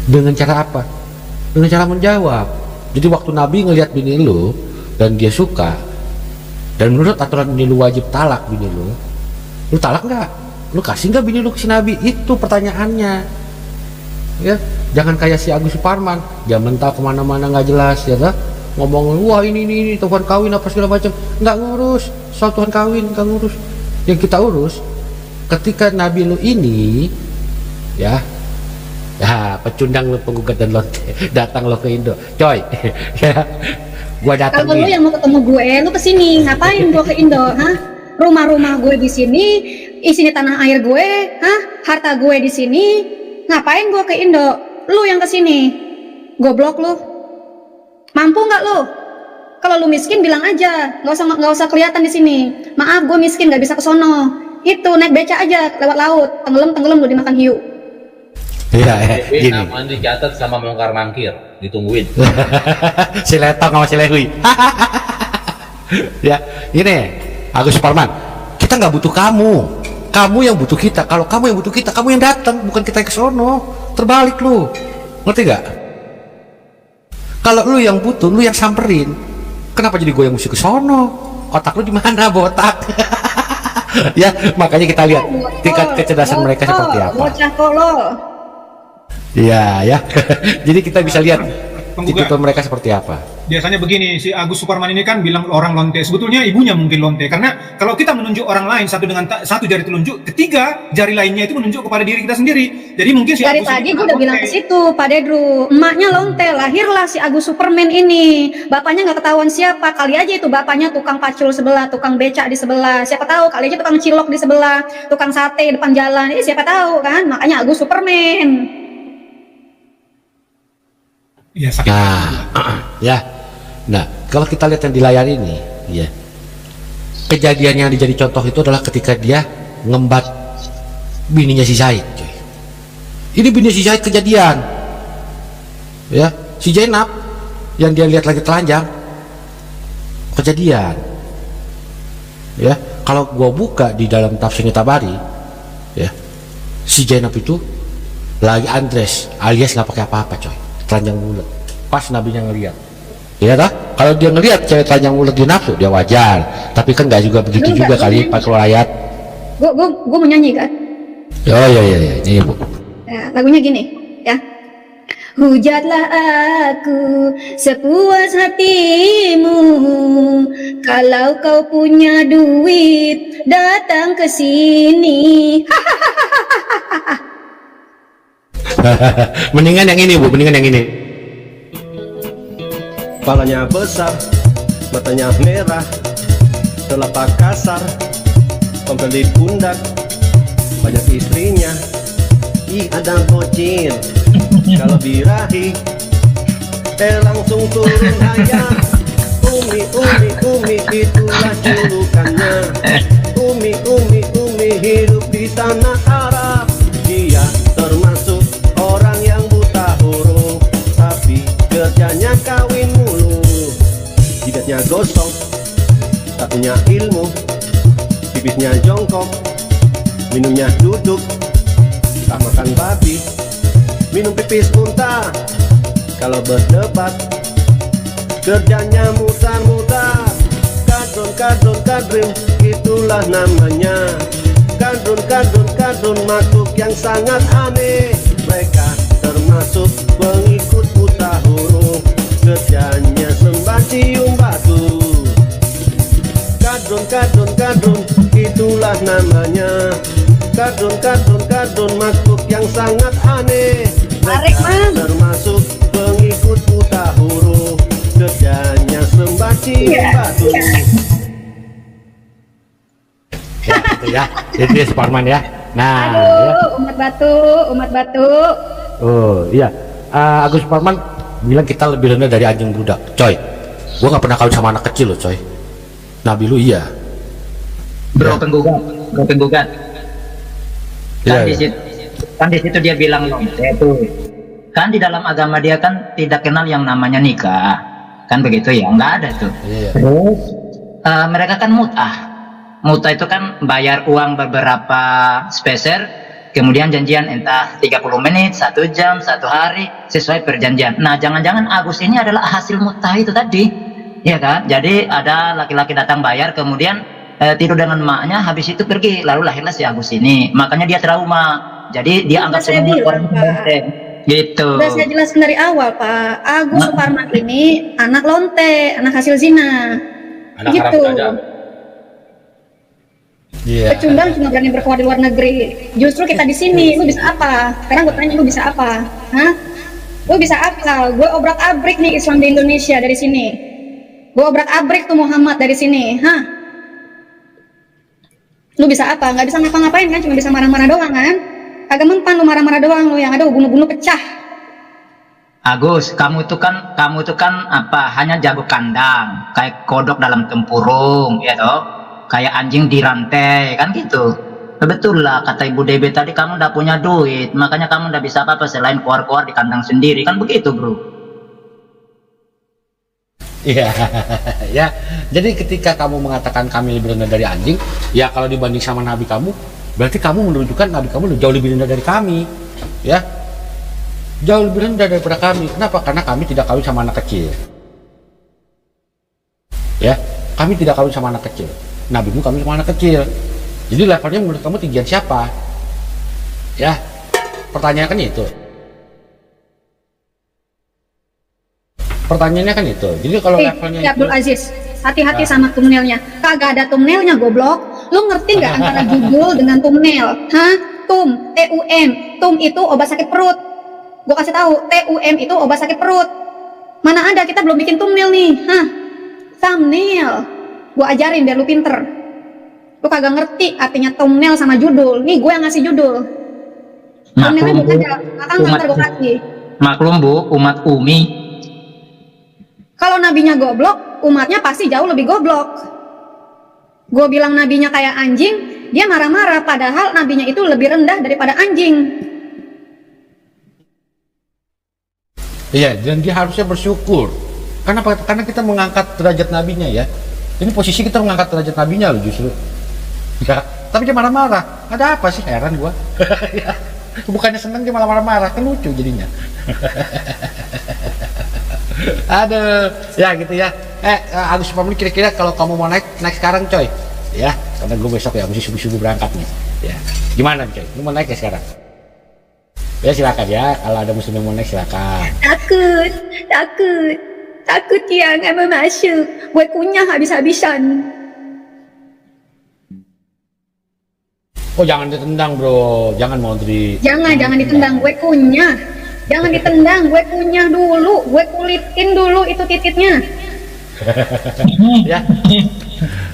Dengan cara apa? Dengan cara menjawab. Jadi waktu Nabi ngelihat bini lu dan dia suka, dan menurut aturan bini lu wajib talak bini lu talak nggak? Lu kasih nggak bini lu ke si Nabi? Itu pertanyaannya. Ya, jangan kayak si Agus Suparman, dia mentah kemana-mana nggak jelas, ya kan? Ngomong, wah ini Tuhan kawin apa segala macam, nggak ngurus soal Tuhan kawin, nggak ngurus. Yang kita urus, ketika Nabi lu ini, ya pecundang lu penggugat dan lonte, datang lo ke Indo, coy, ya. Gua datang kalau lu yang mau ketemu gue, lu kesini. Ngapain gue ke Indo? Hah? Rumah-rumah gue di sini, isinya tanah air gue, harta gue di sini. Ngapain gue ke Indo? Lu yang kesini. Goblok lu. Mampu nggak lu? Kalau lu miskin bilang aja, nggak usah kelihatan di sini. Maaf, gue miskin, nggak bisa ke sono. Itu naik beca aja lewat laut, tenggelam lu dimakan hiu. Iya, gini. Namanya dicatat sama mongkar mangkir, ditungguin. Si Letong sama si Lehui. Ya, gini, Agus Suparman, kita nggak butuh kamu yang butuh kita. Kalau kamu yang butuh kita, kamu yang datang, bukan kita yang ke sono. Terbalik lu, ngerti gak? Kalau lu yang butuh, lu yang samperin. Kenapa jadi gue yang mesti ke sono? Otak lu di mana, botak? Ya, makanya kita lihat tingkat kecerdasan mereka seperti apa. Bocah kolol. Iya, ya. Jadi kita bisa lihat attitude mereka seperti apa. Biasanya begini, si Agus Suparman ini kan bilang orang lonte. Sebetulnya ibunya mungkin lonte, karena kalau kita menunjuk orang lain satu jari telunjuk, ketiga jari lainnya itu menunjuk kepada diri kita sendiri. Jadi mungkin si Dari Agus tadi ini gue udah bilang ke situ, Pak Dedru, emaknya lonte, lahirlah si Agus Superman ini. Bapaknya nggak ketahuan siapa, kali aja itu bapaknya tukang pacul sebelah, tukang becak di sebelah, siapa tahu kali aja tukang cilok di sebelah, tukang sate depan jalan, siapa tahu kan, makanya Agus Superman. Ya, sakit. Ya. Nah, kalau kita lihat yang di layar ini, ya. Kejadian yang dijadi contoh itu adalah ketika dia ngembat bininya si Zaid, coy. Ini bini si Zaid kejadian. Ya, si Zainab yang dia lihat lagi telanjang. Kejadian. Ya, kalau gua buka di dalam tafsirnya Tabari, ya. Si Zainab itu lagi undress alias nggak pakai apa-apa, coy. Telanjang bulat. Pas nabinya ngeliat. Ya dah, kalau dia ngelihat cewek telanjang bulat dia nafsu, dia wajar. Tapi kan nggak juga begitu juga kali pas keluar ayat. Gue mau nyanyi kan? Oh iya, nyanyi bu. Ya, lagunya gini, ya. Hujatlah aku sepuas hatimu, kalau kau punya duit datang ke sini. Mendingan yang ini bu, mendingan yang ini. Kepalanya besar, matanya merah, telapak kasar, pembelit pundak, banyak istrinya. Ih, ada bocil. Kalau birahi, langsung turun aja. Umi, itulah julukannya. Umi, hidup di tanah Arab. Dia termasuk orang yang buta huruf, tapi kerjanya kawin mulu. Jidatnya gosong, tak punya ilmu. Bibirnya jongkok, minumnya duduk. Tak makan babi, minum pipis unta. Kalau berdebat, kerjanya mutar-mutar. Kadrun, itulah namanya. Kadrun, makhluk yang sangat aneh. Mereka termasuk pengikut buta huruf, kerjanya sembah cium batu. Kadrun, itulah namanya. Kadrun, makhluk yang sangat aneh. Mereka termasuk pengikut buta huruf, kerjanya sembah cium batu. Ya, gitu ya. Itu ya Suparman ya. Nah, ya. Aduh, umat batu. Oh iya, Agus Suparman bilang kita lebih rendah dari anjing budak. Coy, gua nggak pernah kawin sama anak kecil loh, coy. Nabi lu iya. Bro Ya. penggugat. Iya, Kan iya. kan di situ dia bilang itu. Kan di dalam agama dia kan tidak kenal yang namanya nikah. Kan begitu ya, nggak ada tuh. Iya. Terus mereka kan mut'ah. Mut'ah itu kan bayar uang beberapa speser, kemudian janjian entah 30 menit, 1 jam, 1 hari, sesuai perjanjian. Nah, jangan-jangan Agus ini adalah hasil mut'ah itu tadi, ya kan? Jadi ada laki-laki datang bayar, kemudian tidur dengan emaknya, habis itu pergi, lalu lahirlah si Agus ini. Makanya dia trauma. Jadi dia anggap saya semua bilang, orang Pak. benteng. Gitu. Udah saya jelaskan dari awal, Pak. Agus Suparman ini anak lonte, anak hasil zina. Anak Gitu. haram saja. Iya. Pecundang cuma berani berkuat di luar negeri. Justru kita di sini, lu bisa apa? Sekarang gue tanya, lu bisa apa? Hah? Lu bisa apa? Gue obrak-abrik nih Islam di Indonesia dari sini. Gue obrak-abrik tuh Muhammad dari sini. Hah? Lu bisa apa? Nggak bisa ngapa-ngapain kan? Cuma bisa marah-marah doang kan? Kagak mempan lu marah-marah doang, lu yang ada bunuh-bunuh pecah. Agus, kamu itu kan apa? Hanya jago kandang, kayak kodok dalam tempurung, ya toh? Kayak anjing di rantai, kan gitu. Betul lah kata Ibu Debe tadi, kamu ndak punya duit, makanya kamu ndak bisa apa-apa selain keluar-keluar di kandang sendiri, kan begitu, bro. Iya, ya. Jadi ketika kamu mengatakan kami lebih rendah dari anjing, ya kalau dibanding sama nabi kamu, berarti kamu menunjukkan nabi kamu jauh lebih rendah dari kami, ya. Jauh lebih rendah daripada kami. Kenapa? Karena kami tidak kawin sama anak kecil. Ya, kami tidak kawin sama anak kecil. Nabimu kami sama anak kecil. Jadi levelnya menurut kamu tinggian siapa? Ya, pertanyaannya kan itu. Pertanyaannya kan itu. Jadi kalau levelnya Ya Abdul Aziz, hati-hati sama thumbnailnya. Kagak ada thumbnailnya, goblok. Lu ngerti nggak antara judul dengan thumbnail? Hah? TUM. TUM itu obat sakit perut. Gue kasih tahu, TUM itu obat sakit perut. Mana ada, kita belum bikin thumbnail nih. Hah? Thumbnail. Gue ajarin biar lu pinter. Lu kagak ngerti artinya thumbnail sama judul. Nih gue yang ngasih judul. Thumbnailnya bukan ya, ntar gue kasih. Maklum bu, umat Umi. Kalau nabinya goblok, umatnya pasti jauh lebih goblok. Gue bilang nabinya kayak anjing, dia marah-marah, padahal nabinya itu lebih rendah daripada anjing. iya, dan dia harusnya bersyukur. Kenapa? Karena kita mengangkat derajat nabinya ya. Ini posisi kita mengangkat derajat nabinya loh justru. Ya, tapi dia marah-marah. Ada apa sih? Heran gua. Ya, bukannya seneng dia malah marah-marah, kan lucu jadinya. Aduh, ya gitu ya. Agus Suparman, kira-kira kalau kamu mau naik sekarang coy. Ya, karena gue besok ya mesti subuh-subuh berangkat nih. Ya, gimana coy? Lu mau naik ya sekarang? Ya silakan ya, kalau ada muslim yang mau naik silakan. Takut ya, nggak mau masuk. Gue kunyah habis-habisan. Oh jangan ditendang bro, jangan mau Jangan ditendang, gue kunyah. Jangan ditendang, gue kunyah dulu, gue kulitin dulu itu titiknya. Ya,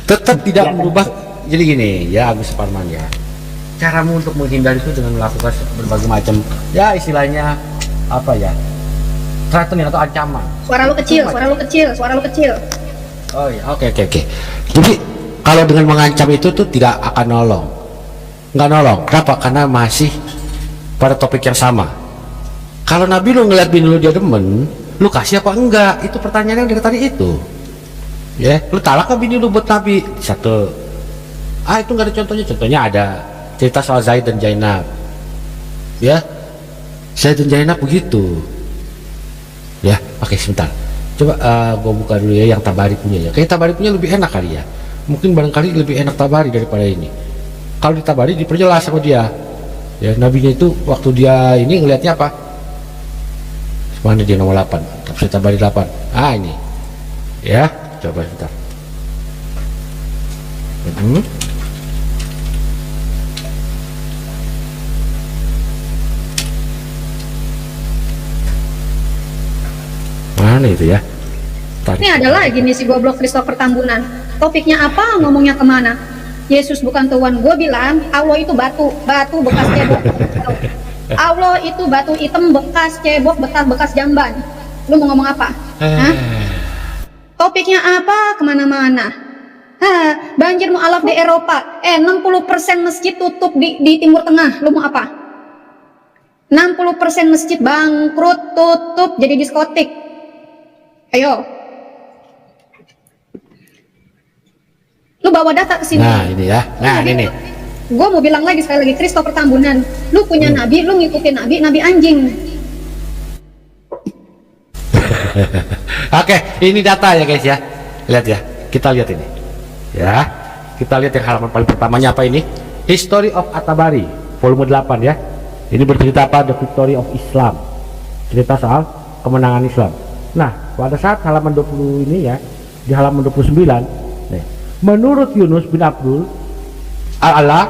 tetap tidak merubah jadi gini ya Agus Suparman ya. Caramu untuk menghindari itu dengan melakukan berbagai macam ya istilahnya apa ya? Threatening atau ancaman. Suara lu kecil, suara lu kecil, suara lu kecil. Oh ya, oke. Jadi kalau dengan mengancam itu tuh tidak akan nolong. Nggak nolong. Kenapa? Karena masih pada topik yang sama. Kalau Nabi lu ngeliat bini lu dia demen, lu kasih apa enggak? Itu pertanyaan yang dari tadi itu. Ya, lu talak ke bini lu buat Nabi? Satu. Itu nggak ada contohnya. Contohnya ada cerita soal Zaid dan Zainab. Ya, Zaid dan Zainab begitu. Ya, oke sebentar. Coba gue buka dulu ya yang Tabari punya ya. Kayak Tabari punya lebih enak kali ya. Mungkin barangkali lebih enak Tabari daripada ini. Kalau di Tabari diperjelas sama dia. Ya, nabinya itu waktu dia ini ngelihatnya apa? Mana dia nomor 8? Tafsir Tabari 8. Ini. Ya, coba sebentar. Mana itu ya? Ini ada lagi nih si goblok Christopher Tambunan. Topiknya apa? Ngomongnya kemana? Yesus bukan Tuhan. Gue bilang Allah itu batu bekas cebok. Allah itu batu hitam bekas cebok, bekas jamban. Lu mau ngomong apa? Hah? Topiknya apa? Kemana-mana. Banjir mualaf di Eropa. 60% masjid tutup di Timur Tengah. Lu mau apa? 60% masjid bangkrut, tutup, jadi diskotik. Ayo. Lu bawa data ke sini. Nah, ini ya. Nah, ini. Gue mau bilang lagi sekali lagi, Christopher Tambunan, lu punya nabi, lu ngikutin nabi anjing. Oke, ini data ya guys ya. Lihat ya, kita lihat ini. Ya, kita lihat yang halaman paling pertamanya apa ini? History of At-Tabari, volume 8 ya. Ini bercerita apa? The Victory of Islam. Cerita soal kemenangan Islam. Nah, pada saat halaman 20 ini ya, di halaman 29, nih, menurut Yunus bin Abdul Al-Ala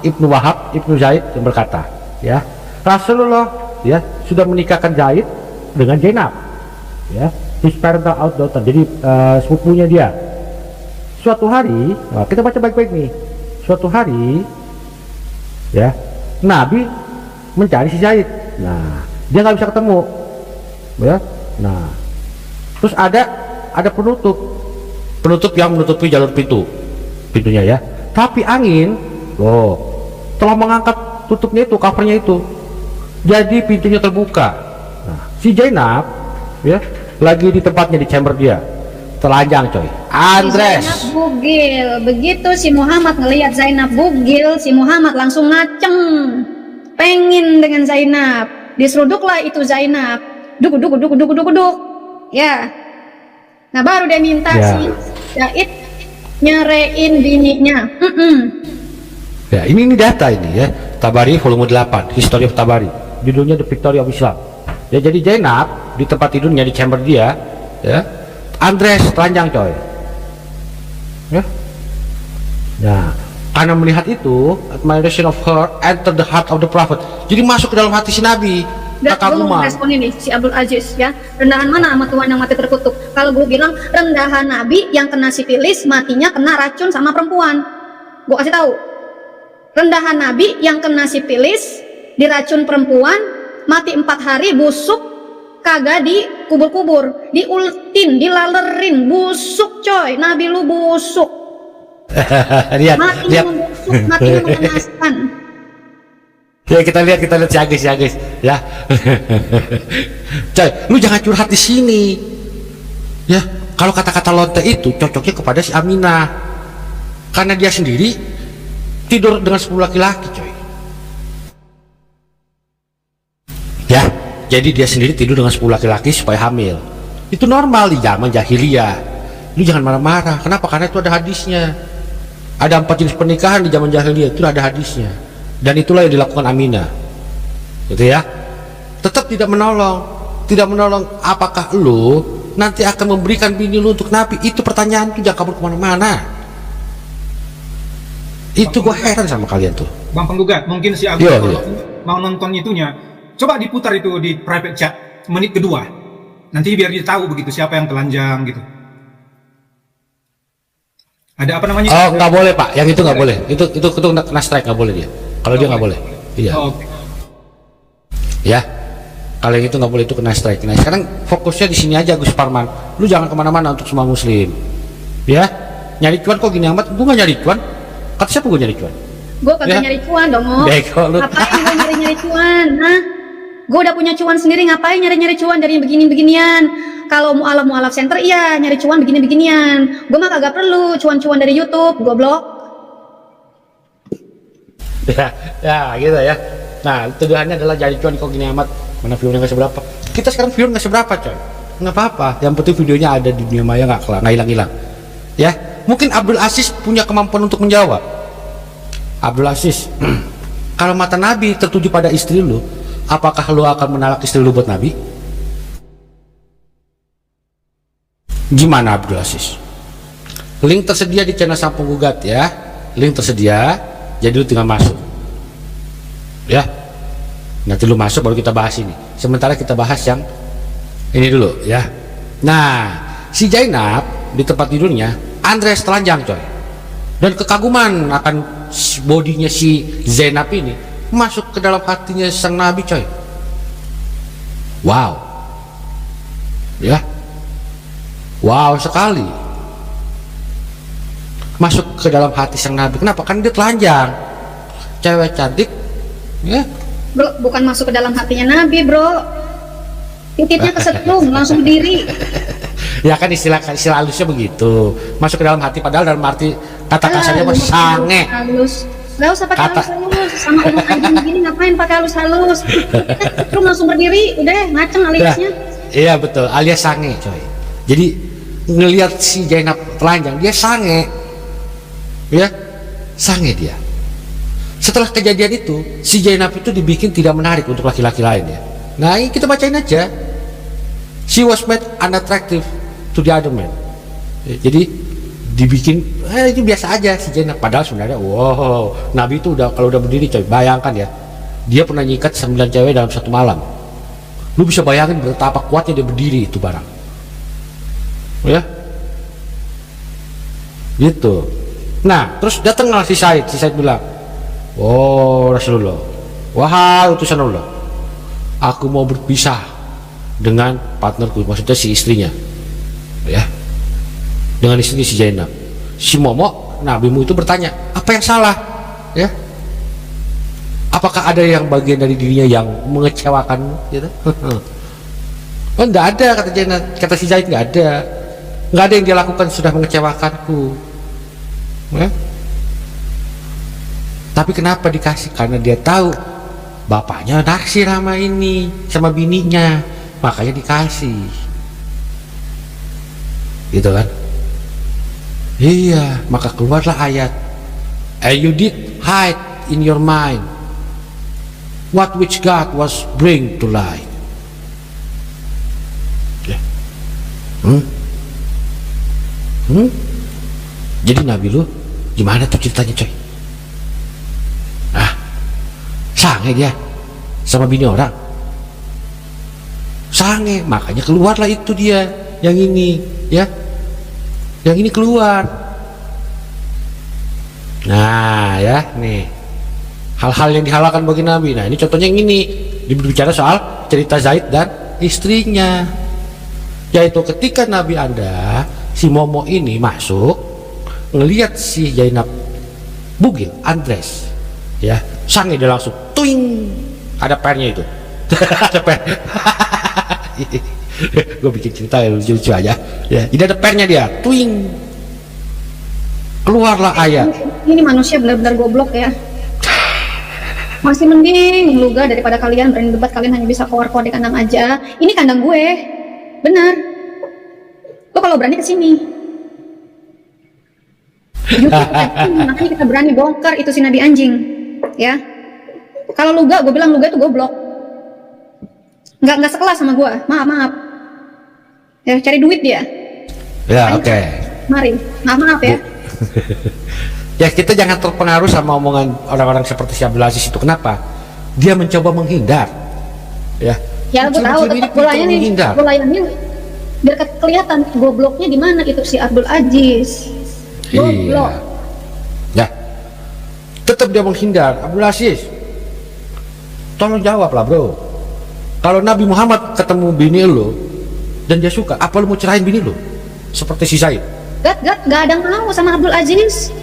Ibnu Wahab Ibnu Zaid yang berkata, ya, Rasulullah ya sudah menikahkan Zaid dengan Zainab, ya, his parental daughter, jadi sepupunya dia. Suatu hari, kita baca baik-baik nih. Suatu hari, ya, Nabi mencari si Zaid. Nah, dia nggak bisa ketemu, ya. Nah, terus ada penutup yang menutupi jalur pintunya ya. Tapi angin telah mengangkat tutupnya itu, covernya itu, jadi pintunya terbuka. Nah, si Zainab ya lagi di tempatnya, di chamber dia, telanjang coy. Andres Zainab bugil. Begitu si Muhammad ngelihat Zainab bugil, si Muhammad langsung ngaceng, pengen dengan Zainab. Diseruduklah itu Zainab, duk ya. Nah, baru dia minta ya. si Zaid nyerein bininya. Ya, ini data ini ya. Tabari volume 8, History of Tabari. Judulnya The Victory of Islam. Ya, jadi Zainab di tempat tidurnya, di chamber dia, ya. Andres telanjang coy. Ya. Nah, karena melihat itu, admiration of her enter the heart of the prophet. Jadi masuk ke dalam hati si Nabi. Gue mau respon ini si Abdul Aziz ya. Rendahan mana sama Tuhan yang mati terkutuk? Kalau gue bilang rendahan Nabi yang kena sifilis, matinya kena racun sama perempuan. Gue kasih tahu. Rendahan Nabi yang kena sifilis, diracun perempuan, mati 4 hari, busuk, kagak dikubur-kubur, diultin, dilalerin, busuk coy. Nabi lu busuk. Matinya membusuk, matinya mengenaskan. Ya, kita lihat si Agus ya. Coy, lu jangan curhat di sini. Ya, kalau kata-kata lonte itu cocoknya kepada si Aminah. Karena dia sendiri tidur dengan 10 laki-laki, coy. Ya, jadi dia sendiri tidur dengan 10 laki-laki supaya hamil. Itu normal di zaman jahiliyah. Lu jangan marah-marah. Kenapa? Karena itu ada hadisnya. Ada 4 jenis pernikahan di zaman jahiliyah, itu ada hadisnya. Dan itulah yang dilakukan Aminah, gitu ya. Tetap tidak menolong. Apakah lu nanti akan memberikan bini lu untuk Nabi? Itu pertanyaan tuh, jangan kabur kemana-mana. Itu gua heran sama kalian tuh. Bang Penggugat, mungkin si Agus mau nonton itunya, coba diputar itu di private chat menit kedua. Nanti biar dia tahu begitu siapa yang telanjang gitu. Ada apa namanya? Oh, nggak boleh Pak, yang itu nggak boleh. Itu kena strike, nggak boleh dia. Kalau dia nggak boleh. Iya. Oh, oke. Ya. Kalau yang itu nggak boleh, itu kena strike. Nah sekarang fokusnya di sini aja Gus Parman. Lu jangan kemana-mana untuk semua Muslim. Ya. Nyari cuan kok gini amat? Gue nggak nyari cuan. Kata siapa gue nyari cuan? Gue kagak Ya. nyari cuan dong, Mo. Bego lu. Ngapain gue nyari-nyari cuan? Hah? Gue udah punya cuan sendiri, ngapain nyari-nyari cuan dari begini-beginian? Kalau mualaf center, iya nyari cuan begini-beginian. Gue mah kagak perlu cuan-cuan dari YouTube, goblok. Ya gitu ya. Nah tuduhannya adalah nyari cuan kok gini amat. Mana view-nya nggak seberapa. Kita sekarang view nggak seberapa coy. Nggak apa-apa. Yang penting videonya ada di dunia maya, nggak hilang-hilang. Ya. Mungkin Abdul Aziz punya kemampuan untuk menjawab. Abdul Aziz, kalau mata Nabi tertuju pada istri lu, apakah lu akan menalak istri lu buat Nabi? Gimana Abdul Aziz? Link tersedia di channel Sang Penggugat ya. Link tersedia, jadi lu tinggal masuk. Ya. Nanti lu masuk baru kita bahas ini. Sementara kita bahas yang ini dulu ya. Nah, si Zainab di tempat tidurnya Andreas telanjang coy. Dan kekaguman akan bodinya si Zainab ini masuk ke dalam hatinya sang Nabi coy. Wow. Ya. Wow sekali. Masuk ke dalam hati sang Nabi. Kenapa? Kan dia telanjang. Cewek cantik. Ya. Bro, bukan masuk ke dalam hatinya Nabi, bro. Titiknya kesetrum, langsung berdiri. Ya kan istilah halusnya begitu. Masuk ke dalam hati padahal dalam arti kata kasarnya mah sange. Halus. Gak usah pakai Kata- halus-halus. Sama umur anjing begini ngapain pakai halus-halus? Kesetrum langsung berdiri, udah ngaceng Ya, aliasnya. iya betul, alias sange coy. Jadi ngelihat si Zainab telanjang, dia sange. Ya, sange dia. Setelah kejadian itu, si Zainab itu dibikin tidak menarik untuk laki-laki lain ya. Nah, ini kita bacain aja. She was made unattractive to the other man. Ya, jadi dibikin ini biasa aja si Zainab. Padahal sebenarnya wow, Nabi itu udah kalau udah berdiri coy, bayangkan ya. Dia pernah nyikat 9 cewek dalam satu malam. Lu bisa bayangin betapa kuatnya dia berdiri itu barang. Ya. Gitu. Nah, terus datanglah si Said bilang, "Oh Rasulullah, wahai utusan Allah, aku mau berpisah dengan partnerku," maksudnya si istrinya, ya, dengan istrinya si Zainab. Si Momo, nabimu itu bertanya, apa yang salah, ya? Apakah ada yang bagian dari dirinya yang mengecewakanmu, gitu? Oh, enggak ada, kata Zainab, kata si Zaid, enggak ada yang dia lakukan sudah mengecewakanku, ya? Tapi kenapa dikasih? Karena dia tahu bapaknya naksir sama ini, sama bininya, makanya dikasih. Gitu kan? Iya, maka keluarlah ayat, "And you did hide in your mind what which God was bring to light." Ya. Jadi Nabi lu gimana tuh ceritanya coy? Sange dia sama bini orang, sange, makanya keluarlah itu dia yang ini, ya, yang ini keluar. Nah ya, nih hal-hal yang dihalalkan bagi Nabi. Nah ini contohnya yang ini, dibicara soal cerita Zaid dan istrinya, yaitu ketika Nabi Anda si Momo ini masuk ngelihat si Zainab bugil Andres, ya, sange dia langsung tuing, ada pernya itu. Ada per. Gue bikin cerita yang lucu-lucu aja ya. Jadi ada pernya dia tuing, keluarlah ayat. Ini manusia benar-benar goblok ya. Masih mending luga daripada kalian berani debat, kalian hanya bisa keluar-keluar di kandang aja. Ini kandang gue, bener. Lo kalau berani kesini, makanya kita berani bongkar itu si Nabi anjing, ya. Kalau luga, gue bilang luga itu goblok, nggak sekelas sama gue, maaf. Ya cari duit dia. Ya oke. Mari, maaf ya. Ya kita jangan terpengaruh sama omongan orang-orang seperti si Abdul Aziz itu. Kenapa? Dia mencoba menghindar. Ya. Ya gue tahu, tetap gue layani biar kelihatan gobloknya di mana itu si Abdul Aziz. Goblok. Ya, tetap dia menghindar. Abdul Aziz, tolong jawab lah bro. Kalau Nabi Muhammad ketemu bini lo dan dia suka, apa lu mau cerahin bini lo? Seperti si Zaid. Gak ada yang mau sama Abdul Aziz.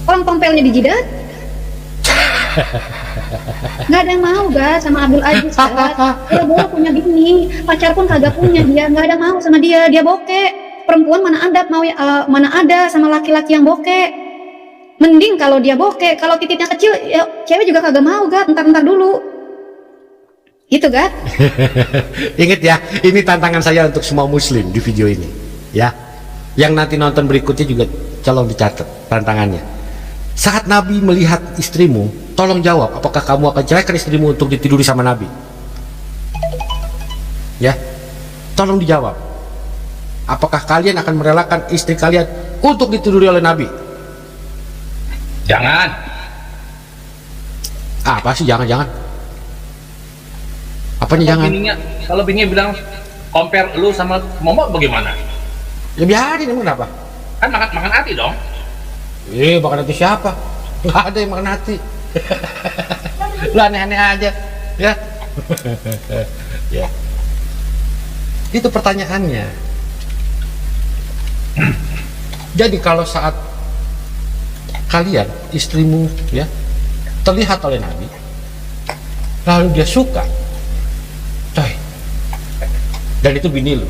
Orang tompelnya di jidat. Gak ada yang mau Gat sama Abdul Aziz Gat. Dia boleh punya bini, pacar pun kagak punya dia. Gak ada mau sama dia, dia bokek. Perempuan mana ada mau mana ada sama laki-laki yang bokek. Mending kalau dia bokek, kalau titiknya kecil ya cewek juga kagak mau Gat. Ntar dulu. Gitu Gat. Ingat ya, ini tantangan saya untuk semua muslim di video ini ya. Yang nanti nonton berikutnya juga tolong dicatat tantangannya. Saat Nabi melihat istrimu, tolong jawab, apakah kamu akan ceraikan istrimu untuk ditiduri sama Nabi? Ya, tolong dijawab. Apakah kalian akan merelakan istri kalian untuk ditiduri oleh Nabi? Jangan. Apa sih jangan-jangan? Apanya jangan? Kalau bininya bilang compare lu sama Momo bagaimana? Ya biarin, emang kenapa? Kan makan hati dong. Makan hati siapa? Gak ada yang makan hati. Lu aneh-aneh aja ya. Ya, itu pertanyaannya. Jadi kalau saat kalian, istrimu ya, terlihat oleh Nabi, lalu dia suka, coy, dan itu bini lu,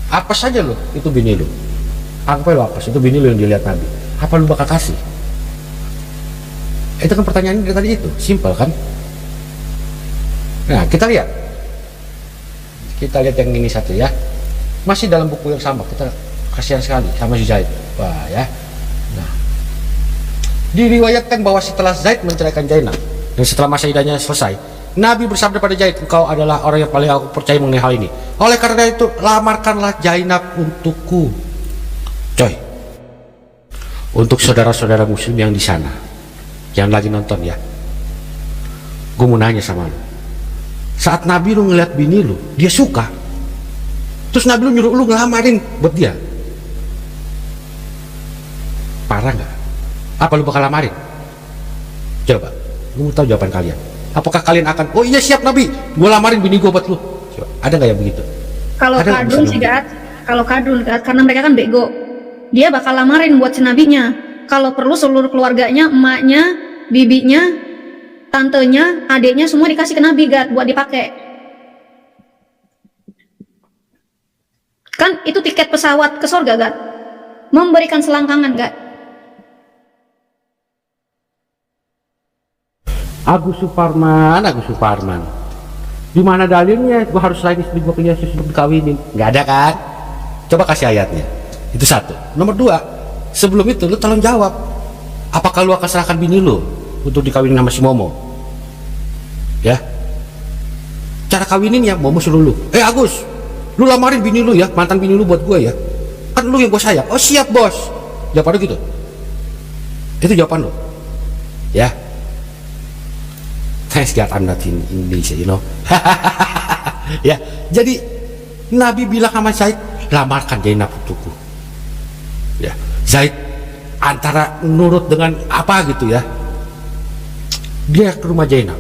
apa saja lo, itu bini lu, apa lo apa, itu bini lu yang dilihat Nabi, apa lu bakal kasih? Itu kan pertanyaan dari tadi itu, simpel kan? Nah, kita lihat yang ini satu ya, masih dalam buku yang sama, kita kasihan sekali sama si Zaid. Wah ya. Nah, diriwayatkan bahwa setelah Zaid menceraikan Zainab dan setelah masa iddahnya selesai, Nabi bersabda pada Zaid, engkau adalah orang yang paling aku percaya mengenai hal ini. Oleh karena itu, lamarkanlah Zainab untukku. Coy, untuk saudara-saudara muslim yang di sana, yang lagi nonton ya, gue mau nanya sama lu. Saat Nabi lu ngeliat bini lu, dia suka, terus Nabi lu nyuruh lu ngelamarin buat dia, parah nggak? Apa lu bakal lamarin? Coba, gue mau tahu jawaban kalian. Apakah kalian akan, oh iya siap Nabi, gue lamarin bini gue buat lu? Coba, ada nggak yang begitu? Kalau Ada kadun sih Gat, kalau kadun Gat, karena mereka kan bego. Dia bakal lamarin buat si nabinya. Kalau perlu seluruh keluarganya, emaknya, bibinya, tantenya, adiknya semua dikasih ke Nabi Gat buat dipakai. Kan itu tiket pesawat ke surga Gat. Memberikan selangkangan Gat. Agus Suparman. Di mana dalilnya gue harus selain istri gue ke Yesus untuk dikawinin? Nggak ada kan? Coba kasih ayatnya. Itu satu. Nomor dua, sebelum itu lu tolong jawab, apakah lu akan serahkan bini lu untuk dikawinin sama si Momo? Ya, cara kawinin ya Momo suruh lu, Agus, lu lamarin bini lu ya, mantan bini lu buat gue ya, kan lu yang gue sayang. Oh siap bos. Jawaban lu gitu. Itu jawaban lu ya. Thanks God I'm not in Indonesia, you know. Ya, jadi Nabi bilang sama Zaid, lamarkan Zainab untukku. Ya, Zaid antara nurut dengan apa gitu ya, dia ke rumah Zainab,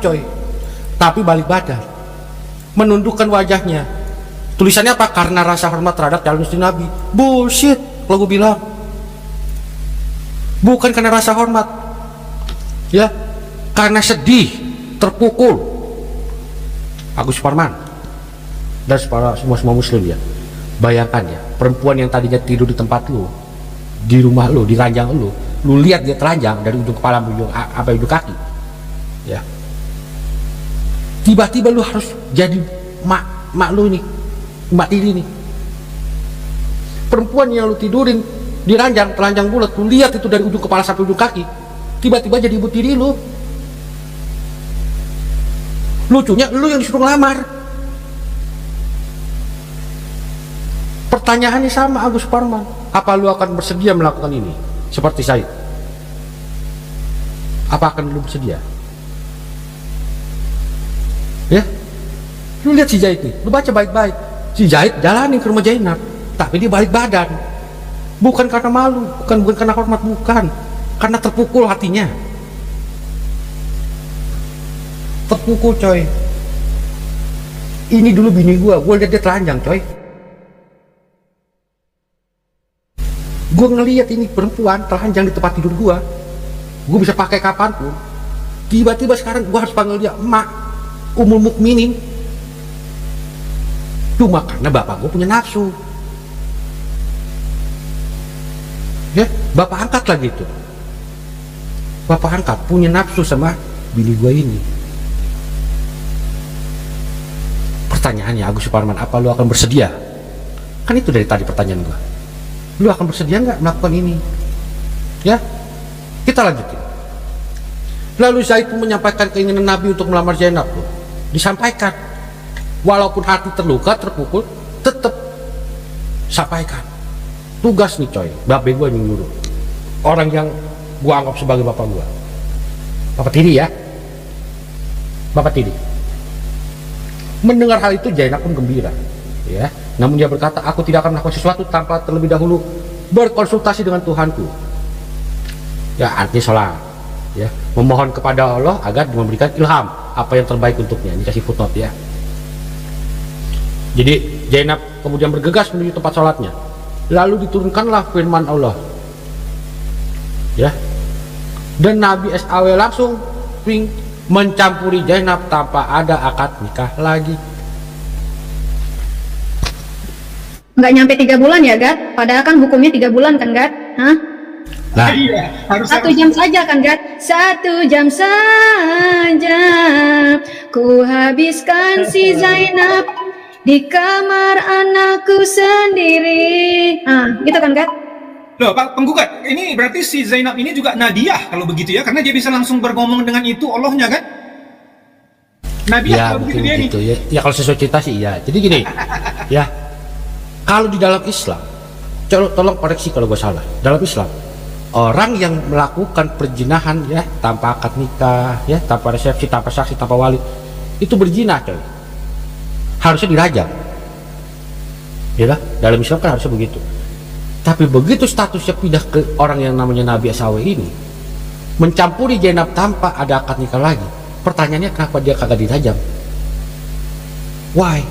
coy, tapi balik badan, menundukkan wajahnya. Tulisannya apa? Karena rasa hormat terhadap calon istri Nabi. Bullshit kalau gue bilang, bukan karena rasa hormat ya, karena sedih, terpukul. Agus Suparman dan semua muslim ya, bayangkan ya, perempuan yang tadinya tidur di tempat lu, di rumah lu, di ranjang lu lihat dia telanjang dari ujung kepala sampai ujung kaki ya, tiba-tiba lu harus jadi mak lu nih, mak tiri nih. Perempuan yang lu tidurin di ranjang, telanjang bulat, lu lihat itu dari ujung kepala sampai ujung kaki, tiba-tiba jadi ibu tiri lu. Lucunya lu yang disuruh ngelamar. Pertanyaannya sama Agus Suparman, apa lu akan bersedia melakukan ini seperti Zaid? Apa akan lu bersedia? Ya, lu lihat si Zaid nih, lu baca baik-baik. Si Zaid jalanin ke rumah Zainab, tapi dia balik badan. Bukan karena malu, bukan karena hormat, bukan. Karena terpukul hatinya. Terpukul coy. Ini dulu bini gue lihat dia telanjang coy. Gue ngeliat ini perempuan telanjang di tempat tidur gue bisa pakai kapanpun. Tiba-tiba sekarang gue harus panggil dia emak, Ummul Mukminin. Cuma karena bapak gue punya nafsu. Ya, bapak angkat lagi tuh. Bapak angkat punya nafsu sama bini gue ini. Pertanyaannya, Agus Suparman, apa lu akan bersedia? Kan itu dari tadi pertanyaan gue. Lu akan bersedia nggak melakukan ini? Ya, kita lanjutin. Lalu Zaid pun menyampaikan keinginan Nabi untuk melamar Zainab. Disampaikan. Walaupun hati terluka, terpukul, tetap sampaikan. Tugas nih coy, babe gue yang nyuruh. Orang yang gue anggap sebagai bapak gue. Bapak tiri ya. Bapak tiri. Mendengar hal itu Zainab pun gembira. Ya. Namun dia berkata, aku tidak akan melakukan sesuatu tanpa terlebih dahulu berkonsultasi dengan Tuhanku. Ya, artinya sholat. Ya, memohon kepada Allah agar memberikan ilham apa yang terbaik untuknya. Dikasih footnote ya. Jadi Zainab kemudian bergegas menuju tempat sholatnya. Lalu diturunkanlah firman Allah. Ya. Dan Nabi SAW langsung mencampuri Zainab tanpa ada akad nikah lagi. Nggak nyampe 3 bulan ya, Gat? Padahal kan hukumnya 3 bulan kan, Gat? Hah? Nah, Iya, harus 1 jam saja kan, Gat? 1 jam saja ku habiskan si Zainab di kamar anakku sendiri. Gitu kan, Gat? Loh, Pak Penggugat, ini berarti si Zainab ini juga Nadiah kalau begitu ya, karena dia bisa langsung bergomong dengan itu Allahnya kan? Nadiah ya kalau begitu mungkin dia gitu nih. ya. Ya kalau sesuai cerita sih ya. Jadi gini, ya. Kalau di dalam Islam, tolong koreksi kalau gue salah. Dalam Islam, orang yang melakukan perjinahan ya tanpa akad nikah, ya tanpa resepsi, tanpa saksi, tanpa wali, itu berzina coy. Harusnya dirajam. Ya lah, dalam Islam kan harusnya begitu. Tapi begitu statusnya pindah ke orang yang namanya Nabi SAW ini, mencampuri Zainab tanpa ada akad nikah lagi, pertanyaannya kenapa dia kagak dirajam? Why?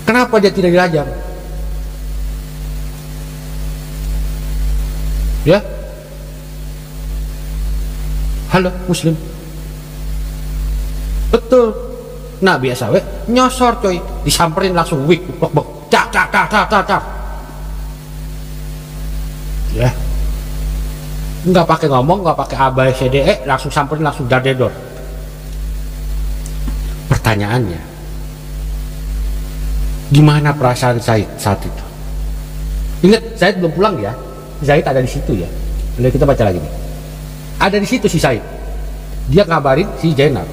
Kenapa dia tidak dirajam? Ya? Halo Muslim? Betul. Nabi SAW nyosor coy, disamperin langsung wik, bok, cak. Ya, nggak pakai ngomong, nggak pakai abai CDE, langsung samperin, langsung dadedor. Pertanyaannya, gimana perasaan Zaid saat itu? Ingat, Zaid belum pulang ya. Zaid ada di situ ya. Lalu kita baca lagi nih. Ada di situ si Zaid. Dia ngabarin si Zainab.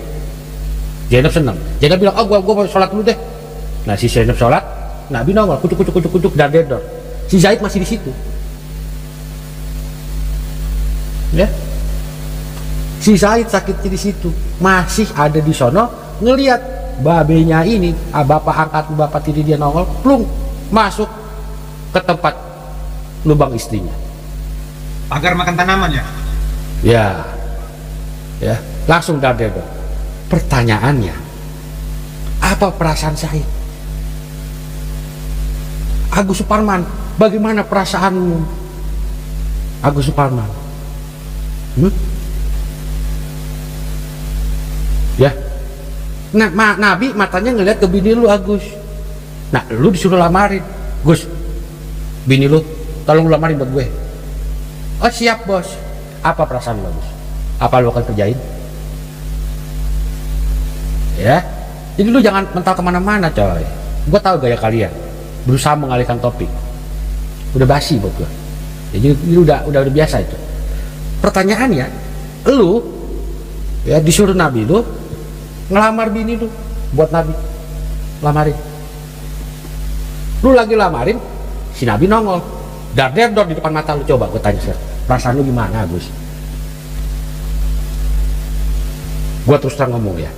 Zainab senang. Zainab bilang, gua mau sholat dulu deh. Nah si Zainab sholat, Nabi nongol, kucuk dadedor. Si Zaid masih di situ. Ya, si Zaid sakitnya di situ, masih ada di sono ngelihat babenya ini, bapak angkat bapak tiri dia nongol, plung masuk ke tempat lubang istrinya. Agar makan tanaman ya. Ya, langsung dadedor. Pertanyaannya, apa perasaan Zaid? Agus Suparman, bagaimana perasaanmu? Agus Suparman. Ya, nah, Nabi matanya ngeliat ke bini lu Agus. Nah, lu disuruh lamarin, Gus. Bini lu, tolong lu lamarin buat gue. Oh siap bos. Apa perasaan lu Agus? Apa lu akan kerjain? Ya, jadi lu jangan mental kemana-mana coy. Gue tahu gaya kalian, berusaha mengalihkan topik. Udah basi buat gue. Jadi udah biasa itu. Pertanyaannya, lu ya disuruh Nabi lu ngelamar bini lu buat Nabi, lamarin. Lu lagi lamarin, si Nabi nongol, dadedor di depan mata lu. Coba gue tanya sekarang, perasaan lu gimana Gus? Gue terus terang ngomong ya,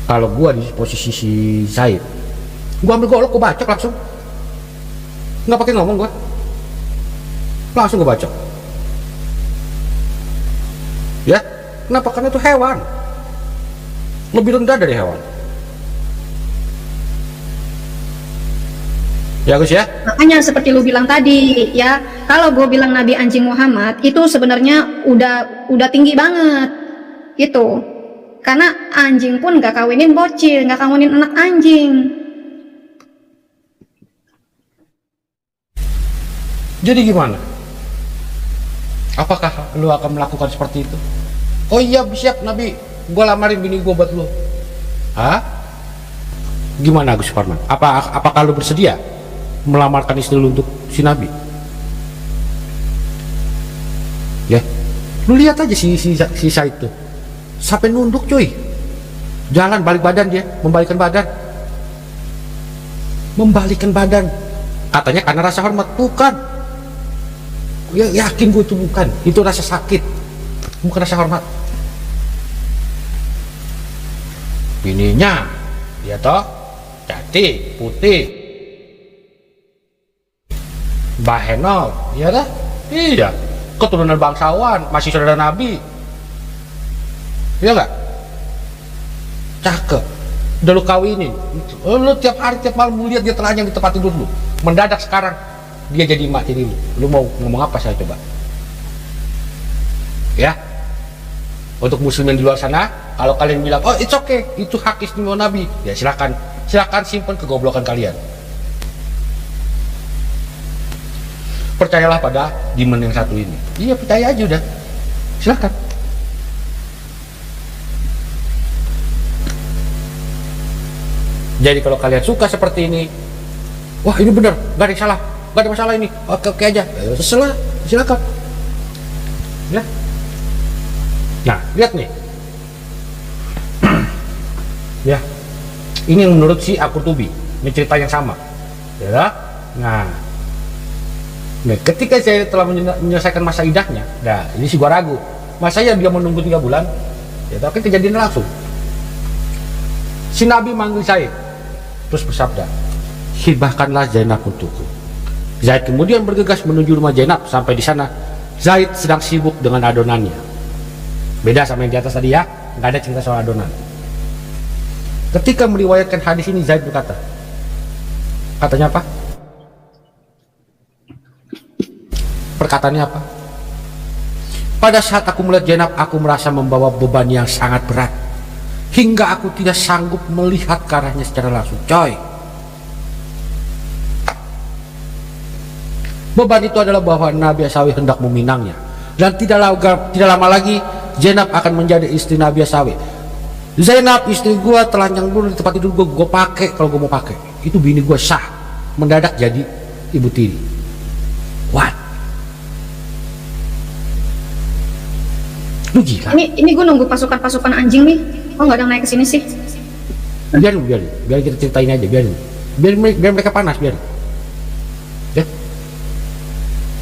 kalau gue di posisi si Zaid, gue ambil golok, gue bacok langsung. Nggak pakai ngomong gua. Langsung gua baca. Ya, kenapa? Karena itu hewan. Lebih rendah dari hewan. Ya Gus ya. Makanya seperti lu bilang tadi ya, kalau gue bilang Nabi Anjing Muhammad itu sebenarnya udah tinggi banget gitu. Karena anjing pun nggak kawinin bocil, nggak kawinin anak anjing. Jadi gimana? Apakah lu akan melakukan seperti itu? Oh iya siap Nabi, gua lamarin bini gua buat lu. Hah? Gimana Gus Parman? Apakah lu bersedia melamarkan istri lu untuk si Nabi? Ya, lu lihat aja si Said tuh, sampai nunduk cuy, jalan balik badan dia, membalikkan badan, katanya karena rasa hormat. Bukan, ya, yakin gue itu bukan, itu rasa sakit, bukan rasa hormat. Bininya dia toh cantik, putih, Mbak Henol, iya dah, iya, keturunan bangsawan, masih saudara Nabi, iya nggak? Cakep, udah lu kawinin, lu tiap hari tiap malam lu lihat dia telanjang di tempat tidur lu, mendadak sekarang dia jadi emak tiri lu mau ngomong apa saya coba? Ya, untuk muslimin di luar sana, kalau kalian bilang, oh it's okay, itu hak istimewa Nabi, ya silakan simpan kegoblokan kalian. Percayalah pada demand yang satu ini. Iya, percaya aja udah. Silakan. Jadi kalau kalian suka seperti ini, wah ini benar, gak ada yang salah, gak ada masalah ini, oke aja, setelah silakan. Ya. Nah, lihat nih. Ya. Ini yang menurut si Al-Qurtubi, ini cerita yang sama. Ya. Nah, ketika saya telah menyelesaikan masa idahnya, nah ini sih gua ragu, masa ya dia menunggu 3 bulan, ya tapi kejadian langsung. Si Nabi manggil Zaid, terus bersabda, hibahkanlah Zainab untukku. Zaid kemudian bergegas menuju rumah Zainab. Sampai di sana, Zaid sedang sibuk dengan adonannya. Beda sama yang di atas tadi ya, nggak ada cerita soal adonan. Ketika meriwayatkan hadis ini, Zaid berkata, katanya apa? Perkataannya apa? Pada saat aku melihat Zainab, aku merasa membawa beban yang sangat berat, hingga aku tidak sanggup melihat ke arahnya secara langsung. Coy, beban itu adalah bahwa Nabi Asawi hendak meminangnya, dan tidak lama lagi Zainab akan menjadi istri Nabi Asawi. Zainab istri gua telanjang dulu di tempat tidur gua pakai kalau gua mau pakai. Itu bini gua sah, mendadak jadi ibu tiri. What? Lu gila? Ini gue nunggu pasukan anjing nih. Kok nggak ada yang naik ke sini sih? Biarin kita ceritain aja, biar mereka panas, biar. Ya.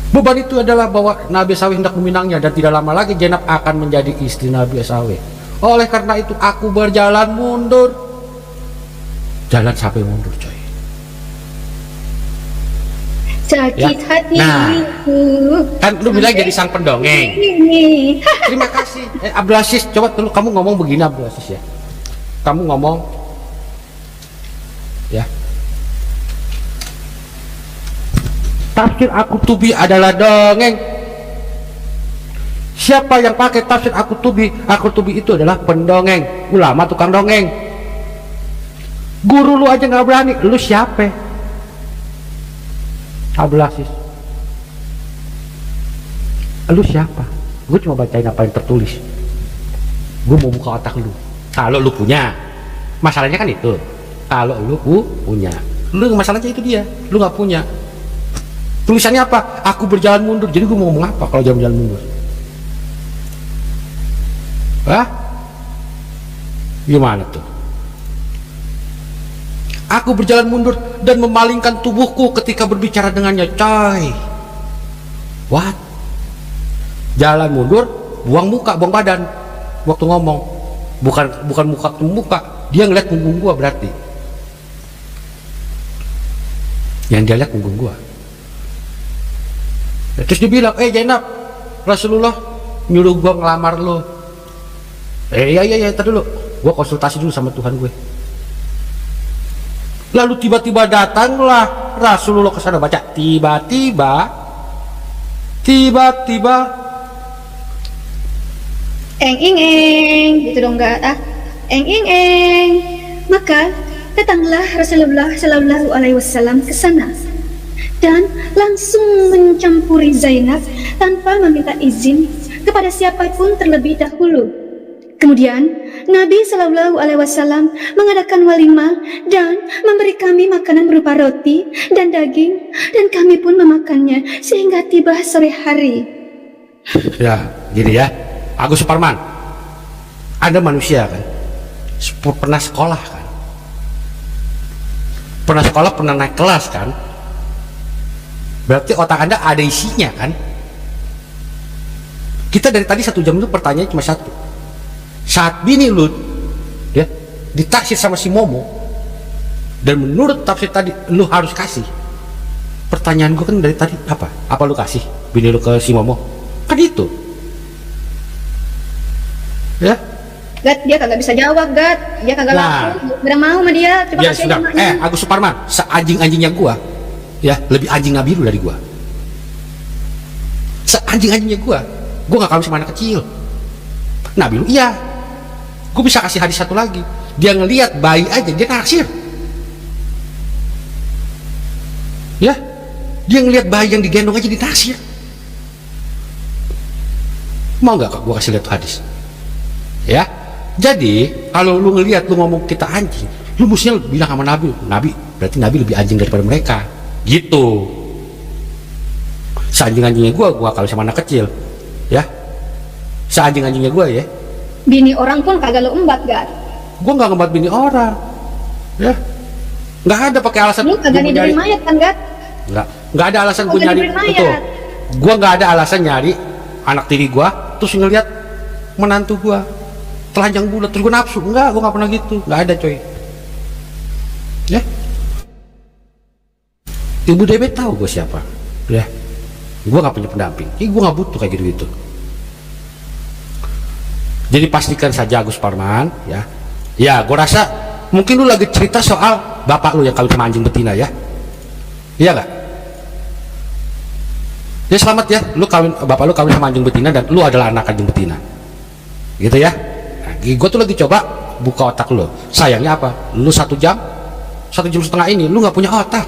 Beban itu adalah bahwa Nabi Asawi hendak meminangnya, dan tidak lama lagi Zainab akan menjadi istri Nabi Asawi. Oleh karena itu aku berjalan mundur. Jalan sampai mundur, coy. Sakit hati. Nah, kan lu bilang jadi sang pendongeng. Terima kasih. Abdul Aziz, coba dulu kamu ngomong begini Abdul Aziz ya. Kamu ngomong ya. Tafsir Al-Qurtubi adalah dongeng. Siapa yang pakai tafsir Al-Qurtubi itu adalah pendongeng, ulama tukang dongeng. Guru lu aja nggak berani, lu siapa? Abdul Aziz, lu siapa? Gue cuma bacain apa yang tertulis. Gue mau buka otak lu. Kalau lu punya, masalahnya kan itu. Kalau lu punya, lu masalahnya itu dia. Lu nggak punya. Tulisannya apa? Aku berjalan mundur. Jadi gue mau ngomong apa kalau jalan mundur? Hah? Gimana tuh? Aku berjalan mundur dan memalingkan tubuhku ketika berbicara dengannya. Coy, what? Jalan mundur, buang muka, buang badan waktu ngomong. Bukan muka ke muka. Dia ngeliat punggung gua berarti. Yang dia lihat punggung gua. Terus dia bilang, Zainab, Rasulullah nyuruh gua ngelamar lu. Iya, ntar dulu, gua konsultasi dulu sama Tuhan gue. Lalu tiba-tiba datanglah Rasulullah ke sana, baca tiba-tiba eng gitu dong enggak eng. Maka datanglah Rasulullah Shallallahu Alaihi Wasallam ke sana dan langsung mencampuri Zainab tanpa meminta izin kepada siapapun terlebih dahulu. Kemudian Nabi Shallallahu Alaihi Wasallam mengadakan walimah dan memberi kami makanan berupa roti dan daging, dan kami pun memakannya sehingga tiba sore hari. Ya, gini ya, Agus Suparman, Anda manusia kan, pernah sekolah kan, pernah naik kelas kan, berarti otak Anda ada isinya kan. Kita dari tadi 1 jam itu pertanyaannya cuma satu. Saat bini lu ya ditaksir sama si Momo, dan menurut tafsir tadi lu harus kasih, pertanyaan gue kan dari tadi apa lu kasih bini lu ke si Momo? Kan itu ya. Gat, dia kagak bisa jawab, Gat. Dia kagak laku. Gak mau sama dia. Coba Ya kasih sudah. aja maknya. Agus Suparman, seanjing-anjingnya gua ya lebih anjing Nabi lu dari gua. Seanjing-anjingnya gua gak kawin sama anak kecil. Nabi lu iya. Gua bisa kasih hadis satu lagi. Dia ngelihat bayi aja dia naksir. Ya, dia ngelihat bayi yang digendong aja ditaksir. Mau nggak gua kasih lihat hadis? Ya, jadi kalau lu ngelihat lu ngomong kita anjing, lu mestinya bilang sama Nabi, berarti Nabi lebih anjing daripada mereka, gitu. Seanjing-anjingnya gua kalau sama anak kecil, ya, seanjing-anjingnya gua ya. Bini orang pun kagak lo embat, Gat. Gua nggak ngembat bini orang, ya, nggak ada pakai alasan. Lu kagak nidurin mayat kan, Gat? Nggak ada alasan gua Kagak nyari nidurin itu. mayat. Gua nggak ada alasan nyari anak tiri gua terus ngelihat menantu gua telanjang bulat terus gua nafsu. Enggak, gua nggak pernah gitu, nggak ada coy. Ya, Ibu Debe tahu gua siapa, ya. Gua nggak punya pendamping, gua nggak butuh kayak gitu-gitu. Jadi pastikan saja Agus Parman, ya. Ya, gua rasa mungkin lu lagi cerita soal bapak lu yang kawin sama anjing betina, ya. Iya nggak? Ya selamat ya, bapak lu kawin sama anjing betina dan lu adalah anak anjing betina, gitu ya. Nah, gue tuh lagi coba buka otak lu. Sayangnya apa? Lu 1 jam 1,5 jam ini lu nggak punya otak.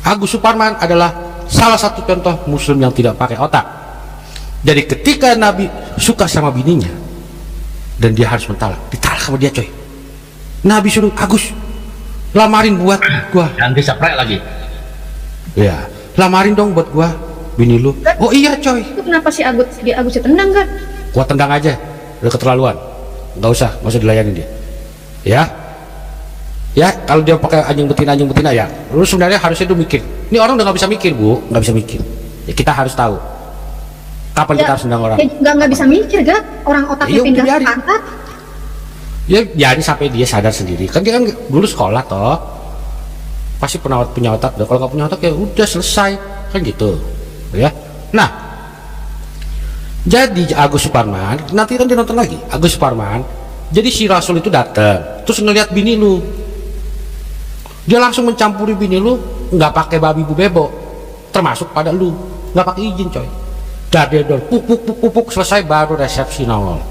Agus Suparman adalah salah satu contoh muslim yang tidak pakai otak. Jadi ketika Nabi suka sama bininya dan dia harus ditalak sama dia coy. Nabi suruh, Agus lamarin buat gua. Dan diseprek lagi. Ya, lamarin dong buat gua bini lu. Oh iya coy. Itu kenapa si Agus tendang, Gat? Gua tendang aja, udah keterlaluan. Nggak usah dilayanin dia. Ya, kalau dia pakai anjing betina ya, lu sebenarnya harusnya tuh mikir. Ini orang udah nggak bisa mikir, Bu, nggak bisa mikir. Ya kita harus tahu kapan kita harus tendang orang. Ya nggak bisa mikir, Gat. Orang otaknya Iya, pindah biarin. pantat. Ya jadi sampai dia sadar sendiri. Kan dia kan dulu sekolah toh, pasti pernah punya otak. Kalau nggak punya otak ya udah selesai, kan gitu, ya. Nah, jadi Agus Suparman, nanti kan dia nonton lagi. Agus Suparman, jadi si Rasul itu datang, terus ngelihat bini lu, dia langsung mencampuri bini lu, nggak pakai babi bu bebo, termasuk pada lu, nggak pakai izin coy. Dadedor, pupuk selesai baru resepsi nongol.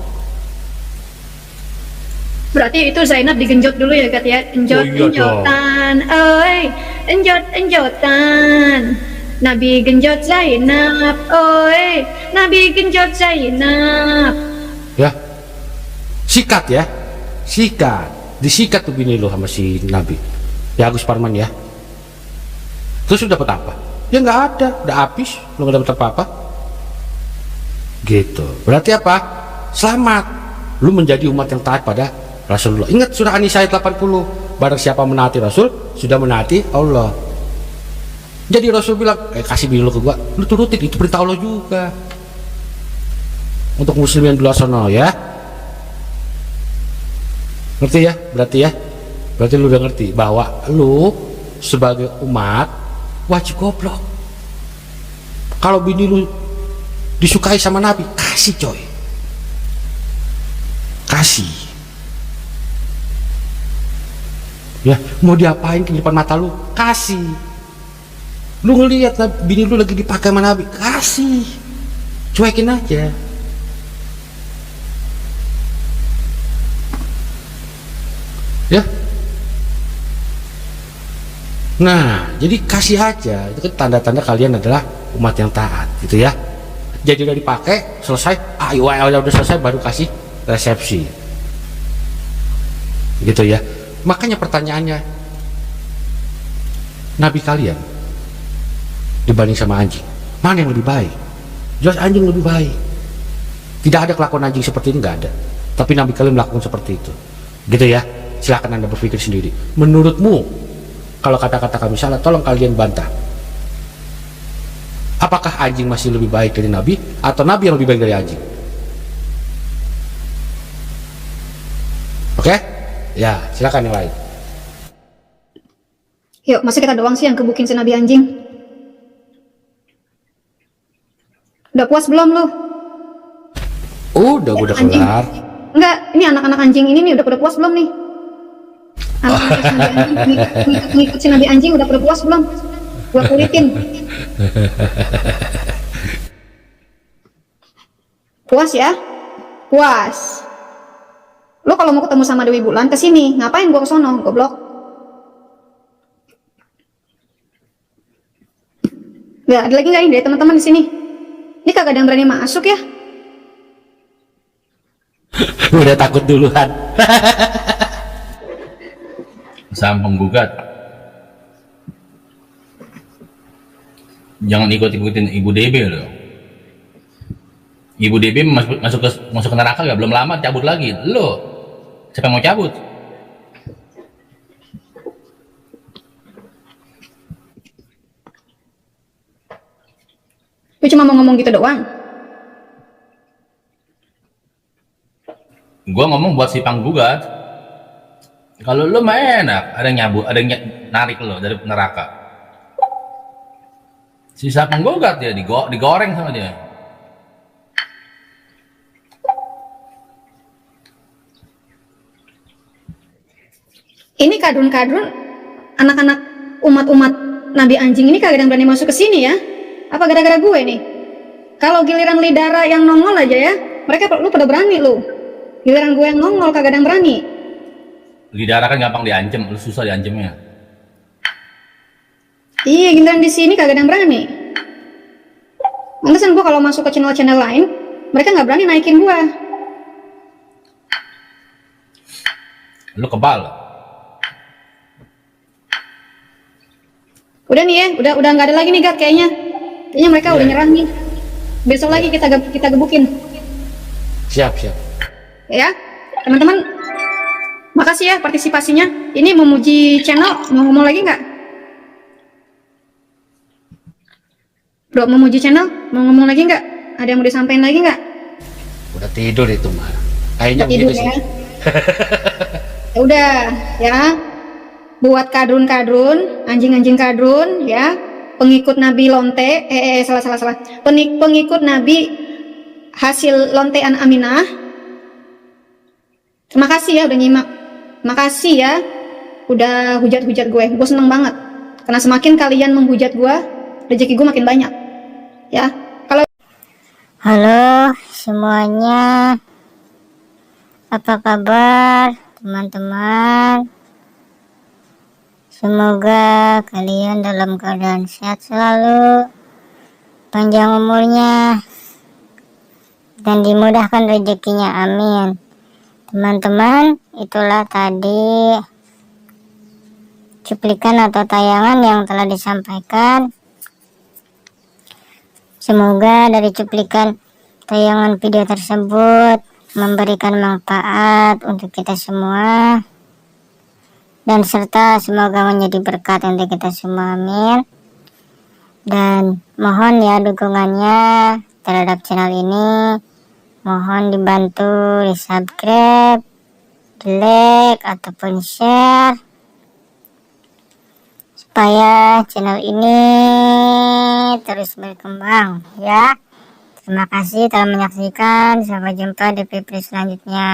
Berarti itu Zainab digenjot dulu ya, Gat ya? Enjotan, oi, enjotan. Nabi genjot Zainab, oi, Nabi genjot Zainab. Ya, sikat ya, disikat tuh bini lu sama si Nabi. Ya Agus Parman ya. Terus lu dapat apa? Ya nggak ada, udah habis, lu nggak dapat apa-apa. Gitu. Berarti apa? Selamat. Lu menjadi umat yang taat pada Rasulullah. Ingat surah An-Nisa ayat 80. Barang siapa menaati Rasul, sudah menaati Allah. Jadi Rasul bilang, kasih bini lu ke gua, lu turutin, itu perintah Allah juga. Untuk muslim yang di luar sana ya. Ngerti ya? Berarti lu udah ngerti bahwa lu sebagai umat wajib goblok. Kalau bini lu disukai sama Nabi, kasih coy, kasih. Ya, mau diapain di depan mata lu, kasih. Lu ngelihat bini lu lagi dipakai sama Nabi, kasih. Cuekin aja. Ya. Nah, jadi kasih aja. Itu kan tanda-tanda kalian adalah umat yang taat, gitu ya. Jadi udah dipakai, selesai, ayo udah selesai baru kasih resepsi. Gitu ya. Makanya pertanyaannya, Nabi kalian dibanding sama anjing, mana yang lebih baik? Jelas anjing lebih baik. Tidak ada kelakuan anjing seperti ini, nggak ada. Tapi Nabi kalian melakukan seperti itu. Gitu ya. Silahkan Anda berpikir sendiri. Menurutmu, kalau kata-kata kami salah, tolong kalian bantah. Apakah anjing masih lebih baik dari Nabi, atau Nabi yang lebih baik dari anjing? Oke? Ya, silakan yang lain. Yuk, masa kita doang sih yang kebukin si Nabi anjing? Udah puas belum lu? Udah Anjing. kelar. Enggak, ini anak-anak anjing ini nih udah pada puas belum nih? Ngikut si Nabi anjing udah pada puas belum? Gua kulitin. Puas ya? Puas. Lu kalau mau ketemu sama Dewi Bulan kesini, ngapain gua kesono, goblok? Nggak ada lagi nggak ini dari teman-teman di sini? Ini kagak ada yang berani masuk ya? Udah takut duluan. Sama penggugat. Jangan ikut-ikutin Ibu DB loh. Ibu DB masuk ke neraka gak? Belum lama cabut lagi. Lo, siapa yang mau cabut? Lu cuma mau ngomong gitu doang? Gua ngomong buat si penggugat. Kalau lo mah enak, ada yang nyabut, ada yang narik lo dari neraka. Sisa penggugat ya digoreng sama dia. Ini kadrun-kadrun anak-anak umat-umat Nabi anjing ini kagak ada yang berani masuk ke sini ya? Apa gara-gara gue nih? Kalau giliran lidara yang nongol aja ya, mereka lu pada berani lu. Giliran gue yang nongol kagak ada yang berani. Lidara kan gampang diancem, lu susah diancemnya. Iya, giliran di sini kagak ada yang berani. Mantesan gue kalau masuk ke channel-channel lain, mereka nggak berani naikin gue. Lu kebal. Udah nih ya, udah nggak ada lagi nih Gat kayaknya. Kayaknya mereka udah nyerah nih. Besok lagi kita gebukin. Siap. Ya, teman-teman, makasih ya partisipasinya. Ini memuji channel, mau ngomong lagi nggak? Bro, memuji channel, mau ngomong lagi nggak? Ada yang mau disampaikan lagi nggak? Udah tidur itu mah. Kayaknya Tidur begitu ya. sih. Ya udah, ya. Buat kadrun-kadrun, anjing-anjing kadrun, ya. Pengikut Nabi Lonte, salah. Pengikut Nabi hasil lontean Aminah. Terima kasih ya udah nyimak. Makasih ya udah hujat-hujat gue. Gue seneng banget. Karena semakin kalian menghujat gue, rezeki gue makin banyak. Ya. Kalau Halo semuanya, apa kabar teman-teman? Semoga kalian dalam keadaan sehat selalu, panjang umurnya, dan dimudahkan rezekinya, amin. Teman-teman, itulah tadi cuplikan atau tayangan yang telah disampaikan. Semoga dari cuplikan tayangan video tersebut memberikan manfaat untuk kita semua, dan serta semoga menjadi berkat untuk kita semua, amin. Dan mohon ya dukungannya terhadap channel ini, mohon dibantu di subscribe, di like, ataupun share, supaya channel ini terus berkembang ya. Terima kasih telah menyaksikan. Sampai jumpa di video selanjutnya.